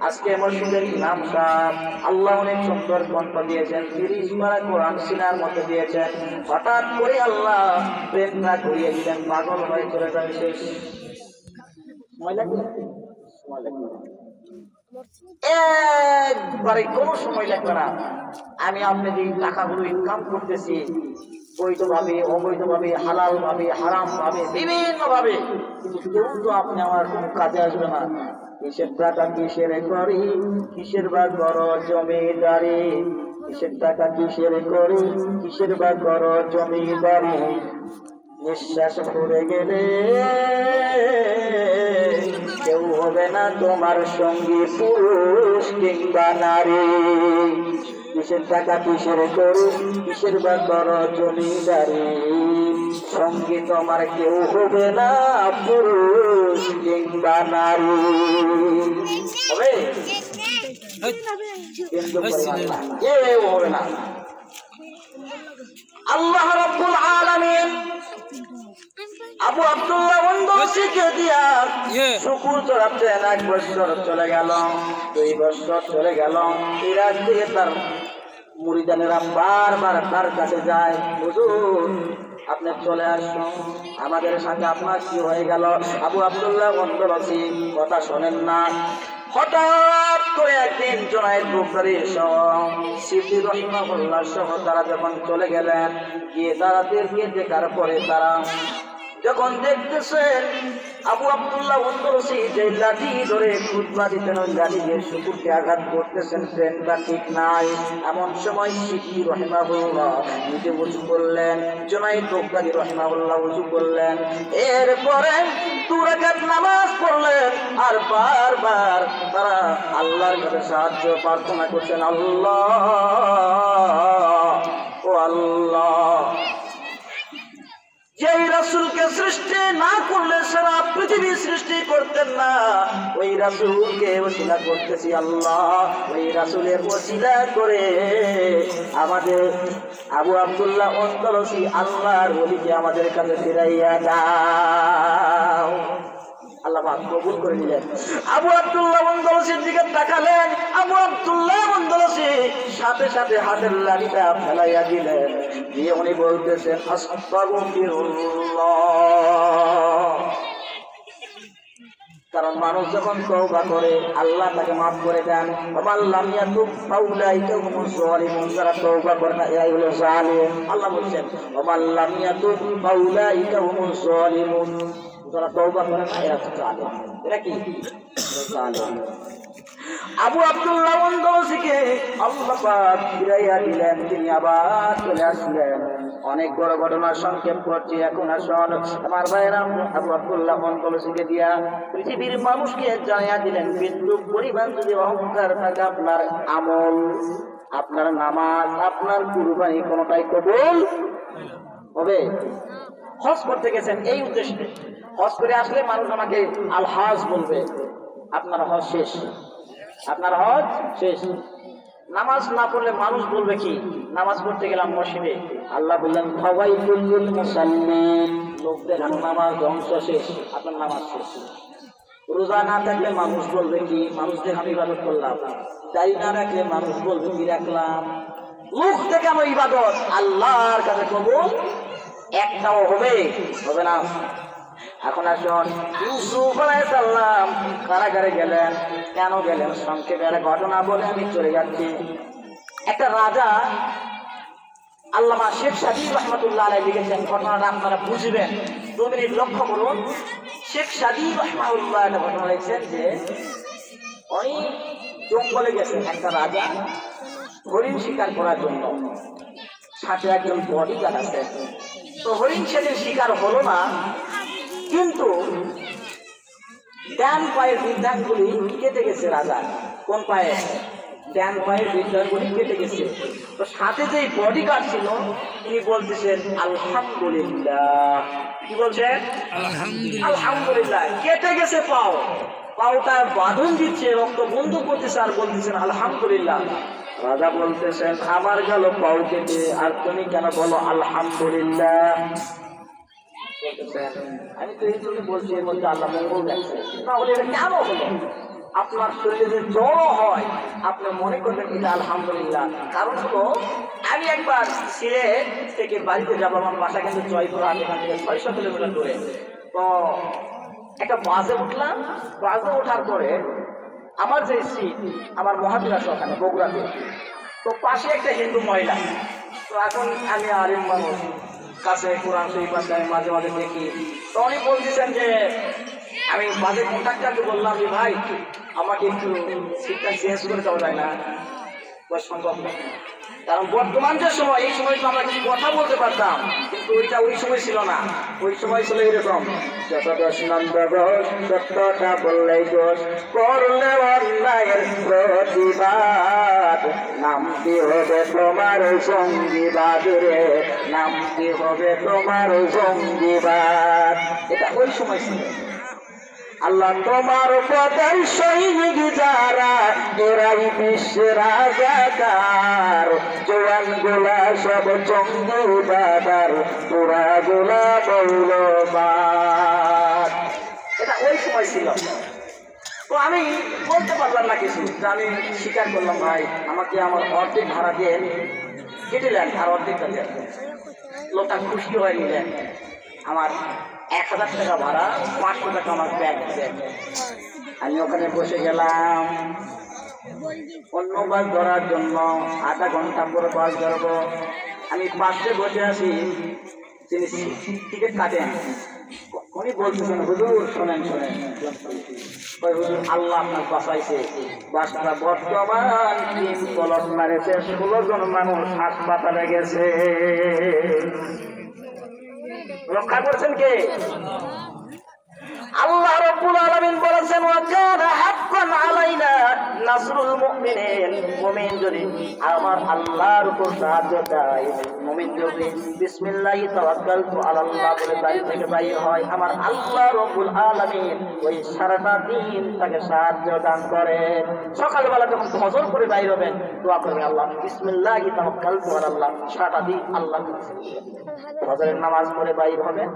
আজকে মসজিদের ইমাম সাহেব, আল্লাহ অনেক সুন্দর কণ্ঠ দিয়েছেন, 30 পারা কোরআন সিনার মধ্যে দিয়েছেন, হঠাৎ করে আল্লাহ প্রেমটা ঘুরিয়ে দিলেন, পাগল হয়ে চলে যাবে, শেষ। সময় লাগবে? সময় লাগবে একবারে, কোনো সময় লাগবে না। আমি আপনি যে টাকাগুলো ইনকাম করতেছি বৈধভাবে, অবৈধভাবে, হালাল ভাবে, হারাম ভাবে, বিভিন্ন ভাবে, কিন্তু কেউ তো আপনি আমার কোনো কাজে আসবে না। কিসের টাকা কিসের করি, কিসের বা বড় জমিদারি, কিসের টাকা কিসের করি, কিসের বা বড় জমিদারি। নিঃশ্বাস পড়ে গেলে কেউ হবে না তোমার সঙ্গী, পুরুষ কিংবা নারী। কিসের টাকা কিসের করি, কিসের বা বড় জমিদারি, সঙ্গী তোমার কেউ হবে না, পুরুষ কিংবা নারী। হবে? কিন্তু কেউ হবে না। আল্লাহ রাব্বুল আলামিন আবু আব্দুল্লাহ অন্দলসিকে দিয়া শুকুর চড়াচ্ছেন। 1 বছর চলে গেল, 2 বছর চলে গেল। ইরাক থেকে তার মুরিদানেরা বারবার তার কাছে যায়, হুজুর আপনি চলে আসুন, আমাদের সঙ্গে আপনার কি হয়ে গেল? আবু আব্দুল্লাহ অন্দলসি কথা শোনেন না। হঠাৎ করে একদিন জুনায়েদ বুখারী সহ সিদ্দিক রাহিমাহুল্লাহ সহ তারা যখন চলে গেলেন, গিয়ে তাদেরকে দেখার পরে তারা যখন দেখতেছেন আবু আব্দুল্লাহ অন্দলসি যে লাঠি ধরে খুতবা দিতেন, ওই লাঠি দিয়ে শুকুরকে আঘাত করতেছেন, ট্রেনটা ঠিক নাই। এমন সময় সিদ্দিক রাহিমাহুল্লাহ নিজে উযু করলেন, জুনায়েদ বুখারী রাহিমাহুল্লাহ উযু করলেন, এরপরে 2 রাকাত নামাজ পড়লেন, আর বারবার তারা আল্লাহর কাছে সাহায্য প্রার্থনা করছেন, আল্লাহ ও আল্লাহ, যেই রাসূলকে সৃষ্টি না করলে সারা পৃথিবী সৃষ্টি করতেন না, ওই রাসূলকে ওসিলা করতেছি আল্লাহ, ওই রাসূলের ওসিলা করে আমাদের আবু আব্দুল্লাহ অন্দলসি আল্লাহর ওলিকে আমাদের কাছে ফিরাইয়া দাও। আল্লাহ পাক কবুল করে নিলেন। আবু আব্দুল্লাহ অন্দলসির দিকে তাকালেন, আবু আব্দুল্লাহ অন্দলসি সাথে সাথে হাতের লাঠিটা ফেলাইয়া দিলেন, দিয়ে উনি বলতেছেন আস্তাগফিরুল্লাহ। কারণ মানুষ যখন তওবা করে আল্লাহ তাকে মাফ করে দেন। ওমান লাম ইয়াতুব ফাউলাইকা হুমুজ যালিমুন, যারা তওবা করে না এরাই হলো জালিম। আল্লাহ বলছেন ওমান লাম ইয়াতুব ফাউলাইকা হুমুজ যালিমুন, যারা তওবা করে না এরা তো জালিম। এরা কি? জালিম। আবু আব্দুল্লাহ অন্দলসিকে আল্লাহ পাক ফিরাইয়া দিলেন, তিনি আবার চলে আসলেন। অনেক বড় ঘটনার সংক্ষেপ করছি। এখন আসুন আমার ভাইরা, আবু আব্দুল্লাহ কলসিকে দিয়া পৃথিবীর মানুষকে জানিয়ে দিলেন, বিদ্যুৎ পরিমাণ যদি অহংকার থাকে, আপনার আমল, আপনার নামাজ, আপনার কুরবানি কোনটাই কবুল হবে। হজ করতে গেছেন এই উদ্দেশ্যে, হজ করে আসলে মানুষ আমাকে আল হজ বলবে, আপনার হজ শেষ, আপনার হজ শেষ। নামাজ না পড়লে মানুষ বলবে কি? নামাজ পড়তে গেলাম মসজিদে, আল্লাহ বললেন ফাওয়াইলুল লিল মুসাল্লিন, লোকদের নামাজ ধ্বংস, শেষ, আপনার নামাজ শেষ। রোজা না থাকলে মানুষ বলবে কি? মানুষদের আমি ইবাদত করলাম। দাড়ি না রাখলে মানুষ বলবে কি রাখলাম। মুখ থেকে আমার ইবাদত আল্লাহর কাছে কবুল একটাও হবে না। এখন আসুন, ইউসুফ আলাইহিস সালাম কারাগারে গেলেন। কেন গেলেন? সংক্ষেপে একটা ঘটনা বলে আমি চলে যাচ্ছি। একটা রাজা, আল্লামা শেখ সাদী রহমাতুল্লাহ আলাইহি লিখেছেন, ঘটনাটা আপনারা বুঝবেন, 2 মিনিট লক্ষ্য করুন। শেখ সাদী রহমাতুল্লাহ একটা ঘটনা লিখছেন যে অনেক জঙ্গলে গেছেন একটা রাজা হরিণ শিকার করার জন্য, সাথে একজন বডিগার্ড আছে। তো হরিণ সেদিন শিকার হলো না, কিন্তু ডান পায়ের বিদ্যানগুলি কেটে গেছে রাজা। কোন পায়ে? ডান পায়ের বিদ্যানগুলি কেটে গেছে। তো সাথে যে বডিগার্ড ছিল তিনি বলতেছেন আলহামদুলিল্লাহ। কি বলছেন? আলহামদুলিল্লাহ। কেটে গেছে পাও, পাওটা বাঁধন দিচ্ছে, রক্ত বন্ধ করতেছে, আর বলতেছেন আলহামদুলিল্লাহ। রাজা বলতেছেন আমার গেল পাও কেটে, আর তুমি কেন বলো আলহামদুলিল্লাহ? আমি তো এই জন্য বলছি এর মধ্যে আল্লাহ মঙ্গল দেখছে, তাহলে এটা কেন হলো? আপনার শরীরে যে জ্বর হয় আপনি মনে করবেন এটা আলহামদুলিল্লাহ। কারণ হলো, আমি একবার সিলেট থেকে বাড়িতে যাবো, আমার বাসা কিন্তু জয়পুরহাট, এখান থেকে 600 কিলোমিটার দূরে। তো একটা বাসে উঠলাম, বাসে ওঠার পরে আমার যে সিট, আমার মহাবিলাস ওখানে বগুড়াতে, তো পাশে একটা হিন্দু মহিলা। তো এখন আমি আলিম মানুষ, কাছে কোরআন শরীফ আছে, আমি মাঝে মাঝে দেখি। তো উনি বলতেছেন যে, আমি বাজে কন্ট্রাক্টরকে বললাম যে ভাই আমাকে একটু সিটটা চেঞ্জ করে দেওয়া যায় না? সম্ভব না, কারণ বর্তমান যে সময়, এই সময় তো আমরা কিছু কথা বলতে পারতাম, কিন্তু ওইটা ওই সময় ছিল না। ওই সময় ছিল এরকম, যত দোষ নন্দ দোষ, সত্যটা বললেই দোষ, করলে অন্যায়ের প্রতিবাদ, নামটি হবে তোমার সঙ্গীবাদ রে, নামটি হবে তোমার সঙ্গীবাদ। এটা ওই সময় ছিল। আল্লাহ তোমার পদের সৈনিক যারা, এরাই বিশ্বের রাজাকার, জোয়ান গোলা সব জঙ্গিবাদার, পুরা গোলা মৌলবাদ। এটা ওই সময় ছিল। তো আমি বলতে পারলাম না কিছু, আমি স্বীকার করলাম ভাই আমাকে আমার অর্ধেক ভাড়া দিয়ে কেটে নেন, আর অর্ধেকটা দেন। লোকটা খুশি হয়ে নিলেন। আমার 1000 টাকা ভাড়া, 500 টাকা আমার ব্যাগ দেন। আমি ওখানে বসে গেলাম অন্য বাস ধরার জন্য। আধা ঘন্টা পরে বাস ধরবো। আমি পাশে বসে আছি, তিনি টিকিট কাটেন। উনি বলতেছেন হুজুর শোনেন শোনেন, হুজুর আল্লাহ আপনার বাঁচাইছে, বাসটা বর্তমান 3 পলট মারেছে, 16 জন মানুষ হাসপাতালে গেছে। রক্ষা করছেন কে? আল্লাহ রাব্বুল আলামিন বলেছেন ওয়া কানা হাক্কান আলাইনা নাসরুল মুমিনিন। মুমিন যদি আমার আল্লাহর উপর সাহায্য চায়, মুমিন যদি বিসমিল্লাহি তাওয়াক্কালতু আলাল্লাহ বলে বাড়ি থেকে বাইর হয়, আমার আল্লাহ রাব্বুল আলামিন ওই সারাটা দিন তাকে সাহায্য দান করেন। সকালবেলা যখন ফজর করে বাইর হবেন, দোয়া করবেন আল্লাহ বিসমিল্লাহি তাওয়াক্কালতু আলাল্লাহ, সারাটা দিন আল্লাহ। ফজরের নামাজ পড়ে বাইর হবেন,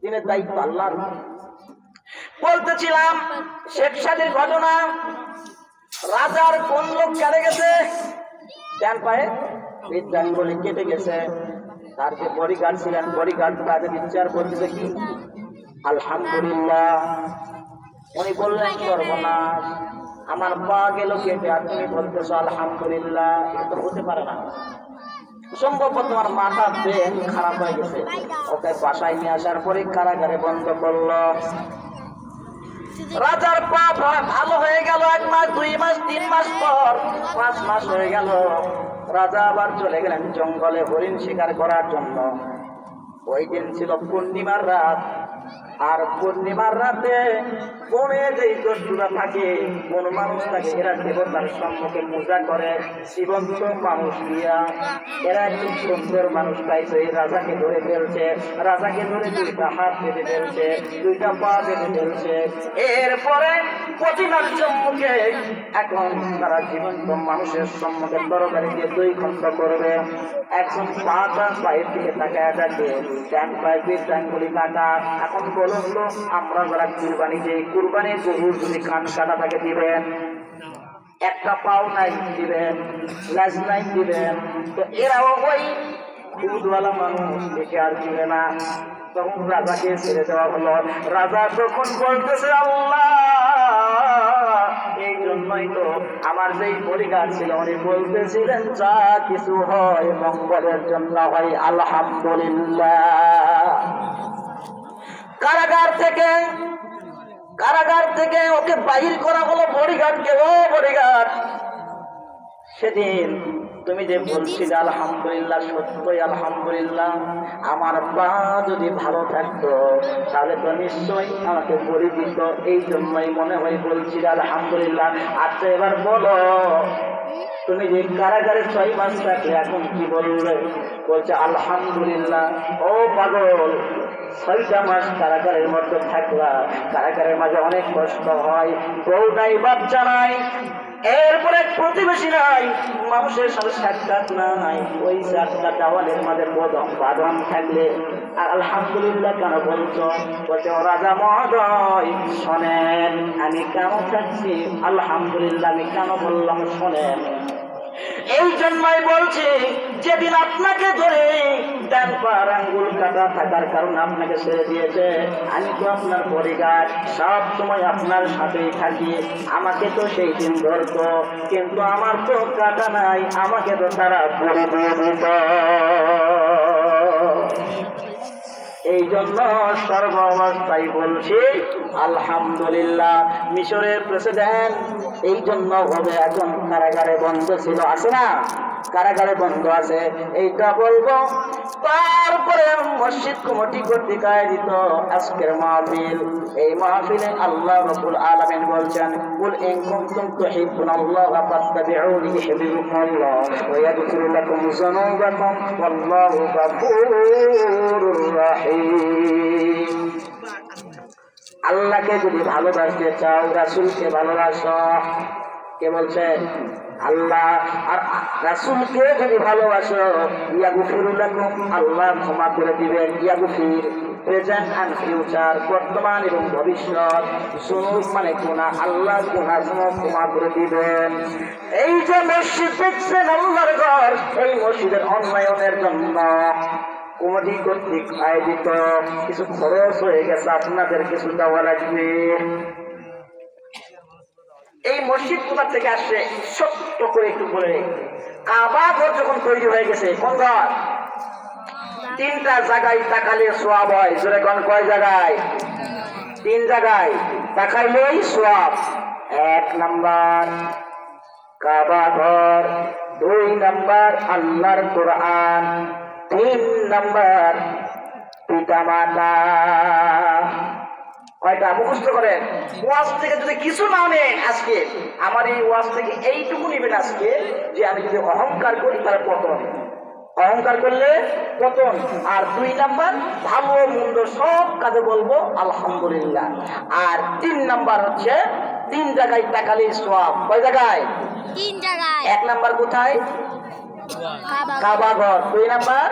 দিনের দায়িত্ব আল্লাহর। বলতেছিলাম শেখ সাদীর ঘটনা। রাজার কোন লোক কেটে গেছে? ডান পায়ে বৃদ্ধাঙ্গুলি কেটে গেছে। তার যে বডিগার্ড ছিলেন, বডিগার্ড তাকে বিচার করতেছে কি আলহামদুলিল্লাহ। উনি বললেন সর্বনাশ, আমার পা গেল কেটে আর তুমি বলতেছো আলহামদুলিল্লাহ। এটা তো হতে পারে না, সম্ভবত তোমার মাথার ব্রেন খারাপ হয়ে গেছে। ওকে বাসায় নিয়ে আসার পরে কারাগারে বন্ধ করলো। রাজার পা ভালো হয়ে গেল 1 মাস, 2 মাস, 3 মাস পর 5 মাস হয়ে গেল। রাজা আবার চলে গেলেন জঙ্গলে হরিণ শিকার করার জন্য। ওই দিন ছিল পূর্ণিমার রাত, আর পূর্ণিমার রাতে বনে যেই দস্যুরা থাকে, কোন মানুষ থাকে, এরা দেবতার সম্মুখে পূজা করে জীবন্ত মানুষ দিয়া। এরা একটু সুন্দর মানুষ পাইছে, এই রাজাকে ধরে ফেলছে, রাজাকে ধরে দুইটা হাত বেঁধে ফেলছে, দুইটা পা বেঁধে ফেলছে। এরপরে প্রতিমার সম্মুখে এখন তারা জীবন্ত মানুষের সম্মুখে তরবারি দিয়ে 2 খণ্ড করবে। একজন পাটা পায়ের দিকে তাকায় থাকে, ডান পায়ের ডানগুলি কাটা। এখন বলুন তো, আমরা যারা কুরবানি দিই, কুরবানির গরুর যদি কান কাটা থাকে দিবেন, একটা পাও নাই দিবেন, লেজ নাই দিবেন। তো এরাও ওই দুধওয়ালা মানুষ দেখে আর দিবে না। তখন রাজাকে ছেড়ে দেওয়া হলো। রাজা তখন বলতেছে, আল্লাহ, এই জন্যই তো আমার যেই বডিগার্ড ছিল উনি বলতেছিলেন যা কিছু হয় মঙ্গলের জন্য হয়, আলহামদুলিল্লাহ। কারাগার থেকে ওকে বাহির করা হলো বডিগার্ডকে। ও বডিগার্ড, সেদিন তুমি যে বলছিলে আলহামদুলিল্লাহ, সত্যই আলহামদুলিল্লাহ, আমার পা যদি ভালো থাকতো তাহলে তো নিশ্চয়ই আমাকে বলি দিত, এই জন্যই মনে হয় বলছিলে আলহামদুলিল্লাহ। আচ্ছা এবার বলো, তুমি যে কারাগারে 6 মাস থাকলে এখন কি বললে? বলছে আলহামদুলিল্লাহ। ও পাগল, 6টা মাস কারাগারের মধ্যে থাকলা, কারাগারের মাঝে অনেক কষ্ট হয়, বউ নাই, বাচ্চা নাই, এরপরে প্রতিবেশী নাই, মানুষের সাথে সাক্ষাৎ নাই, ওই 4টা দেওয়ালের মাঝে বাঁধন থাকলে আলহামদুলিল্লাহ কেন বলছো? বলছে, ও রাজা মহোদয় শোনেন, আমি কেন থাকছি আলহামদুলিল্লাহ, আমি কেন বললাম শোনেন। এই জন্যই বলছি, যেদিন আপনাকে ধরে ডান পায়ের আঙ্গুল কাটা থাকার কারণে আপনাকে ছেড়ে দিয়েছে, আমি তো আপনার বডিগার্ড, সব সময় আপনার সাথেই থাকি, আমাকে তো সেই দিন ধরতো, কিন্তু আমার তো কাটা নাই, আমাকে তো তারা বড়ি দিয়ে দিত। এই জন্য সর্ব অবস্থায় বলছি আলহামদুলিল্লাহ। মিশরের প্রেসিডেন্ট এই জন্য হবে এখন কারাগারে বন্ধ ছিল, আছে না? কারাগারে বন্ধ আছে, এইটা বলবো। তারপরে মসজিদ কমিটি কর্তৃক আয়োজিত আজকের মাহফিল, এই মাহফিলে আল্লাহ রাব্বুল আলামিন বলছেন, কুল ইন কুনতুম তুহিব্বুনাল্লাহা ফাত্তাবিউনি ইউহিব্বুকুমুল্লাহ ওয়া ইয়াগফির লাকুম যুনুবাকুম ওয়াল্লাহু গফুরুর রাহিম। আল্লাহকে যদি ভালোবাসতে চাও, রাসূলকে ভালোবাসো। কে বলছেন? আল্লাহ। আর রাসূলকে যদি ভালোবাসো, ইয়াগফির লাকুম, আল্লাহ ক্ষমা করে দিবেন। ইয়াগফির প্রেজেন্ট এন্ড ফিউচার, বর্তমান এবং ভবিষ্যৎ। যুনুব মানে গুনাহ, আল্লাহ গুনাহ ক্ষমা করে দিবেন। এই যে মসজিদ দেখছেন, আল্লাহর ঘর, এই মসজিদের উন্নয়নের জন্য কমিটি কর্তৃক আয়োজিত কিছু খরচ হয়ে গেছে, আপনাদের কিছু দেওয়া লাগবে। এই মসজিদ কোথা থেকে আসছে ছোট্ট করে একটু বলে, কাবা ঘর যখন তৈরি হয়ে গেছে, কোন ঘর? 3টা জায়গায় তাকালে সওয়াব হয়। জোরে কোন? কয় জায়গায়? 3 জায়গায় তাকাইলেই সওয়াব। 1 নাম্বার কাবা ঘর, 2 নাম্বার আল্লাহর কোরআন, 3 নাম্বার পিতা মাতা। কয়টা মুখস্থ করেন? ওয়াজ থেকে যদি কিছু না নেন আজকে, আমার এই ওয়াজ থেকে এইটুকু নেবেন আজকে, যে আমি যদি অহংকার করি তাহলে পতন, অহংকার করলে পতন। আর 2 নাম্বার ভালো মন্দ সব কাজে বলবো আলহামদুলিল্লাহ। আর 3 নাম্বার হচ্ছে 3 জায়গায় তাকালে সওয়াব। কয় জায়গায়? 3 জায়গায়। 1 নাম্বার কোথায়? কাবা ঘর, 2 নাম্বার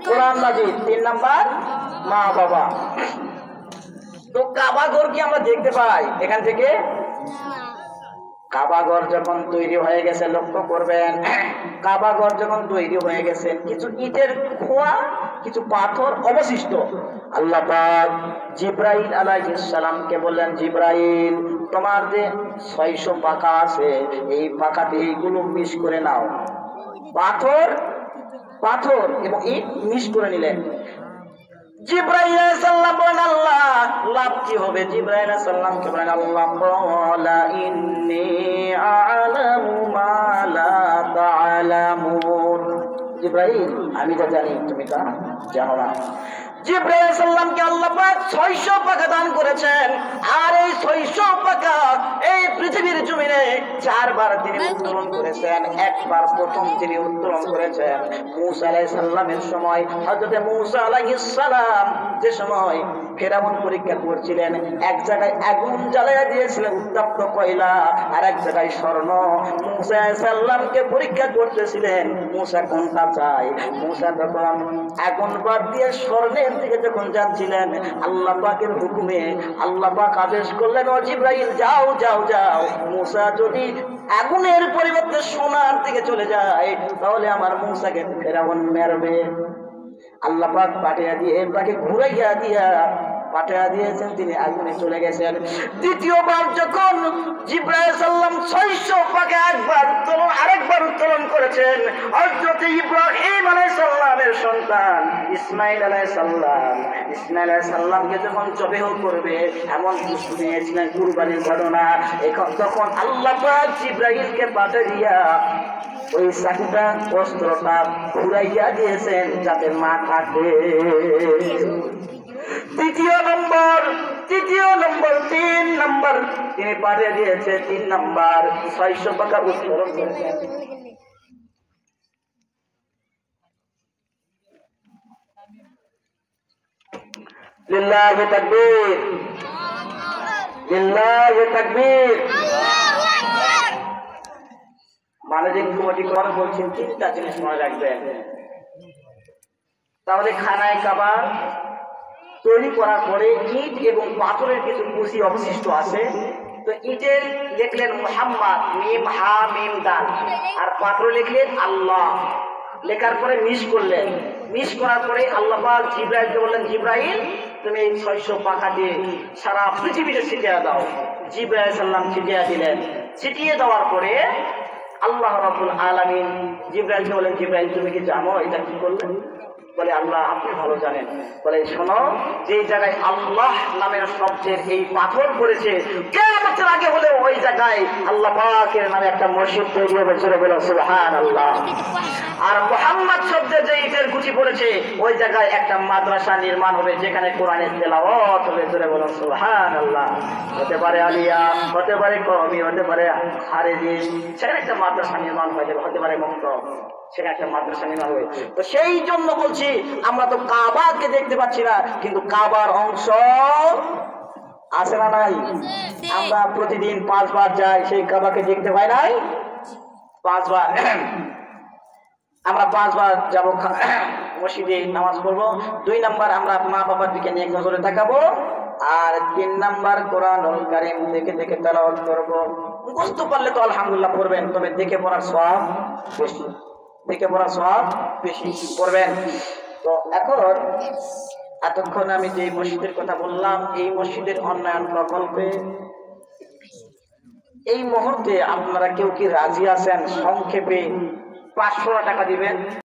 কোরআন মাজিদ, 3 নাম্বার মা বাবা। তো কাবা ঘর কি আমরা দেখতে পাই এখান থেকে? কাবা ঘর যখন তৈরি হয়ে গেছে, লক্ষ্য করবেন, কাবা ঘর যখন তৈরি হয়ে গেছে, কিছু ইটের খোয়া, কিছু পাথর অবশিষ্ট। আল্লাহ পাক জিব্রাইল আলাইহিস সালামকে বললেন, জিব্রাইল, তোমার যে 600 পাকা আছে, এই পাকাতে এইগুলো মিশ করে নাও। পাথর এবং ইট মিশ করে নিলেন। জিব্রাইল আলাইহিস সালাম বলেন, আল্লাহ লাভ কি হবে? জিব্রাইল আলাইহিস সালামকে বলেন, আল্লাহ ক্বালা ইন্নী আ'লামু মা লা তা'লামুন। জিবরাইল আমি যা জানি তুমি তা জানো না। জিবরাইল আলাইহিস সালামকে আল্লাহ পাক 600 পাখা দান করেছেন, আর এই 600 পাখা এই পৃথিবীর জমিনে 4 বার তিনি উত্তোলন করেছেন। একবার প্রথম তিনি উত্তোলন করেছেন মূসা আলাইহিস সালামের সময়। হযরত মূসা আলাইহিস সালাম যে সময় ফেরাউন পরীক্ষা করছিলেন, এক জায়গায় আগুন জ্বালায়া দিয়েছিলেন উত্তপ্ত কয়লা, আর এক জায়গায় স্বর্ণ। মূসা আলাইহিস সালামকে পরীক্ষা করতেছিলেন মূসা কোনটা চায়। মূসা তখন আগুন বাদ দিয়ে স্বর্ণের দিকে যখন যাচ্ছিলেন, আল্লাহ পাকের হুকুমে আল্লাহ পাক আদেশ করলেন, ও জিবরাইল যাও যাও যাও, মূসা যদি আগুনের পরিবর্তে সোনার দিকে চলে যায় তাহলে আমার মূসাকে ফেরাউন মারবে। আল্লাহ পাক পাঠিয়ে দিয়ে তাকে ঘুরাইয়া দিয়া পাঠিয়ে দিয়েছেন, তিনি আগুনে চলে গেছেন। দ্বিতীয়বার যখন জিবরাইল সাল্লাম 600 পাখা আরেকবার উত্তোলন করেছেন, হযরত ইব্রাহিম আলাইহিস সালামের সন্তান ইসমাঈল আলাইহিস সালামকে যখন জবেহ করবে এমন প্রস্তুতি নিয়েছিলেন, কুরবানির ঘটনা। এখন তখন আল্লাহ পাক জিবরাইলকে পাঠিয়ে দিয়া ওই সাকিটা অস্ত্রটা ঘুরাইয়া দিয়েছেন যাতে মা কাটে। তৃতীয় নম্বর 3 নম্বর তিনি পাঠিয়ে দিয়েছে। 3 নম্বর 600 পাখা উত্তোলন করেছেন। লিল্লাহি তাকবীর, লিল্লাহি তাকবীর। ম্যানেজিং কমিটি করে বলছেন 3টা জিনিস মনে রাখবেন। তাহলে খানায় কাবা তৈরি করার পরে ইট এবং পাথরের কিছু কুচি অবশিষ্ট আছে, তো ইটের লিখলেন মুহাম্মদ মিম হা মিম দাল, আর পাথরে লিখলেন আল্লাহ। লেখার পরে মিশ করলেন, মিশ করার পরে আল্লাহ পাক জিবরাইলকে বললেন, জিবরাইল তুমি এই 600 পাখা দিয়ে সারা পৃথিবীতে ছিটিয়ে দাও। জিবরাইল সাল্লাম ছিটিয়ে দিলেন। ছিটিয়ে দেওয়ার পরে আল্লাহ রাব্বুল আলামিন জিবরাইলকে বলেন, জিবরাইল তুমি কি জানো এটা কি করলেন? বলে আল্লাহ আপনি ভালো জানেন। বলে শোনো, যে জায়গায় আল্লাহ নামের শব্দের এই পাথর পড়েছে কিয়ামতের আগে হলে ওই জায়গায় আল্লাহ পাকের নামে একটা মসজিদ তৈরি হবে। জোরে বলো সুবহানাল্লাহ। আর মুহাম্মদ শব্দের যে ইটের কুচি পড়েছে ওই জায়গায় একটা মাদ্রাসা নির্মাণ হবে যেখানে কোরআনের তেলাওয়াত হবে। জোরে বলো সুবহানাল্লাহ। হতে পারে আলিয়া, হতে পারে কওমি, হতে পারে খারেজি, সেখানে একটা মাদ্রাসা নির্মাণ হয়ে যাবে। হতে পারে মুক্ত, সেখানে একটা মাদ্রাসা নির্মাণ হবে। তো সেই জন্য বলছি, আমরা তো কাবাকে দেখতে পাচ্ছি না, কিন্তু কাবার অংশ আছে না নাই? আমরা প্রতিদিন 5 বার যাই, সেই কাবাকে দেখতে পাই নাই? 5 বার আমরা 5 বার যাবো মসজিদে নামাজ পড়বো। 2 নাম্বার আমরা মা বাবার দিকে নিয়ে নজরে তাকাবো। আর 3 নাম্বার কোরআনুল কারীম দেখে দেখে তেলাওয়াত করবো। মুখস্থ পারলে তো আলহামদুলিল্লাহ পড়বেন, তবে দেখে পড়ার সওয়াব বেশি, দেখে পড়ার সওয়াব বেশি করবেন। তো এখন এতক্ষণ আমি যে মসজিদের কথা বললাম, এই মসজিদের উন্নয়ন প্রকল্পে এই মুহূর্তে আপনারা কেউ কি রাজি আছেন? সংক্ষেপে 500 টাকা দিবেন।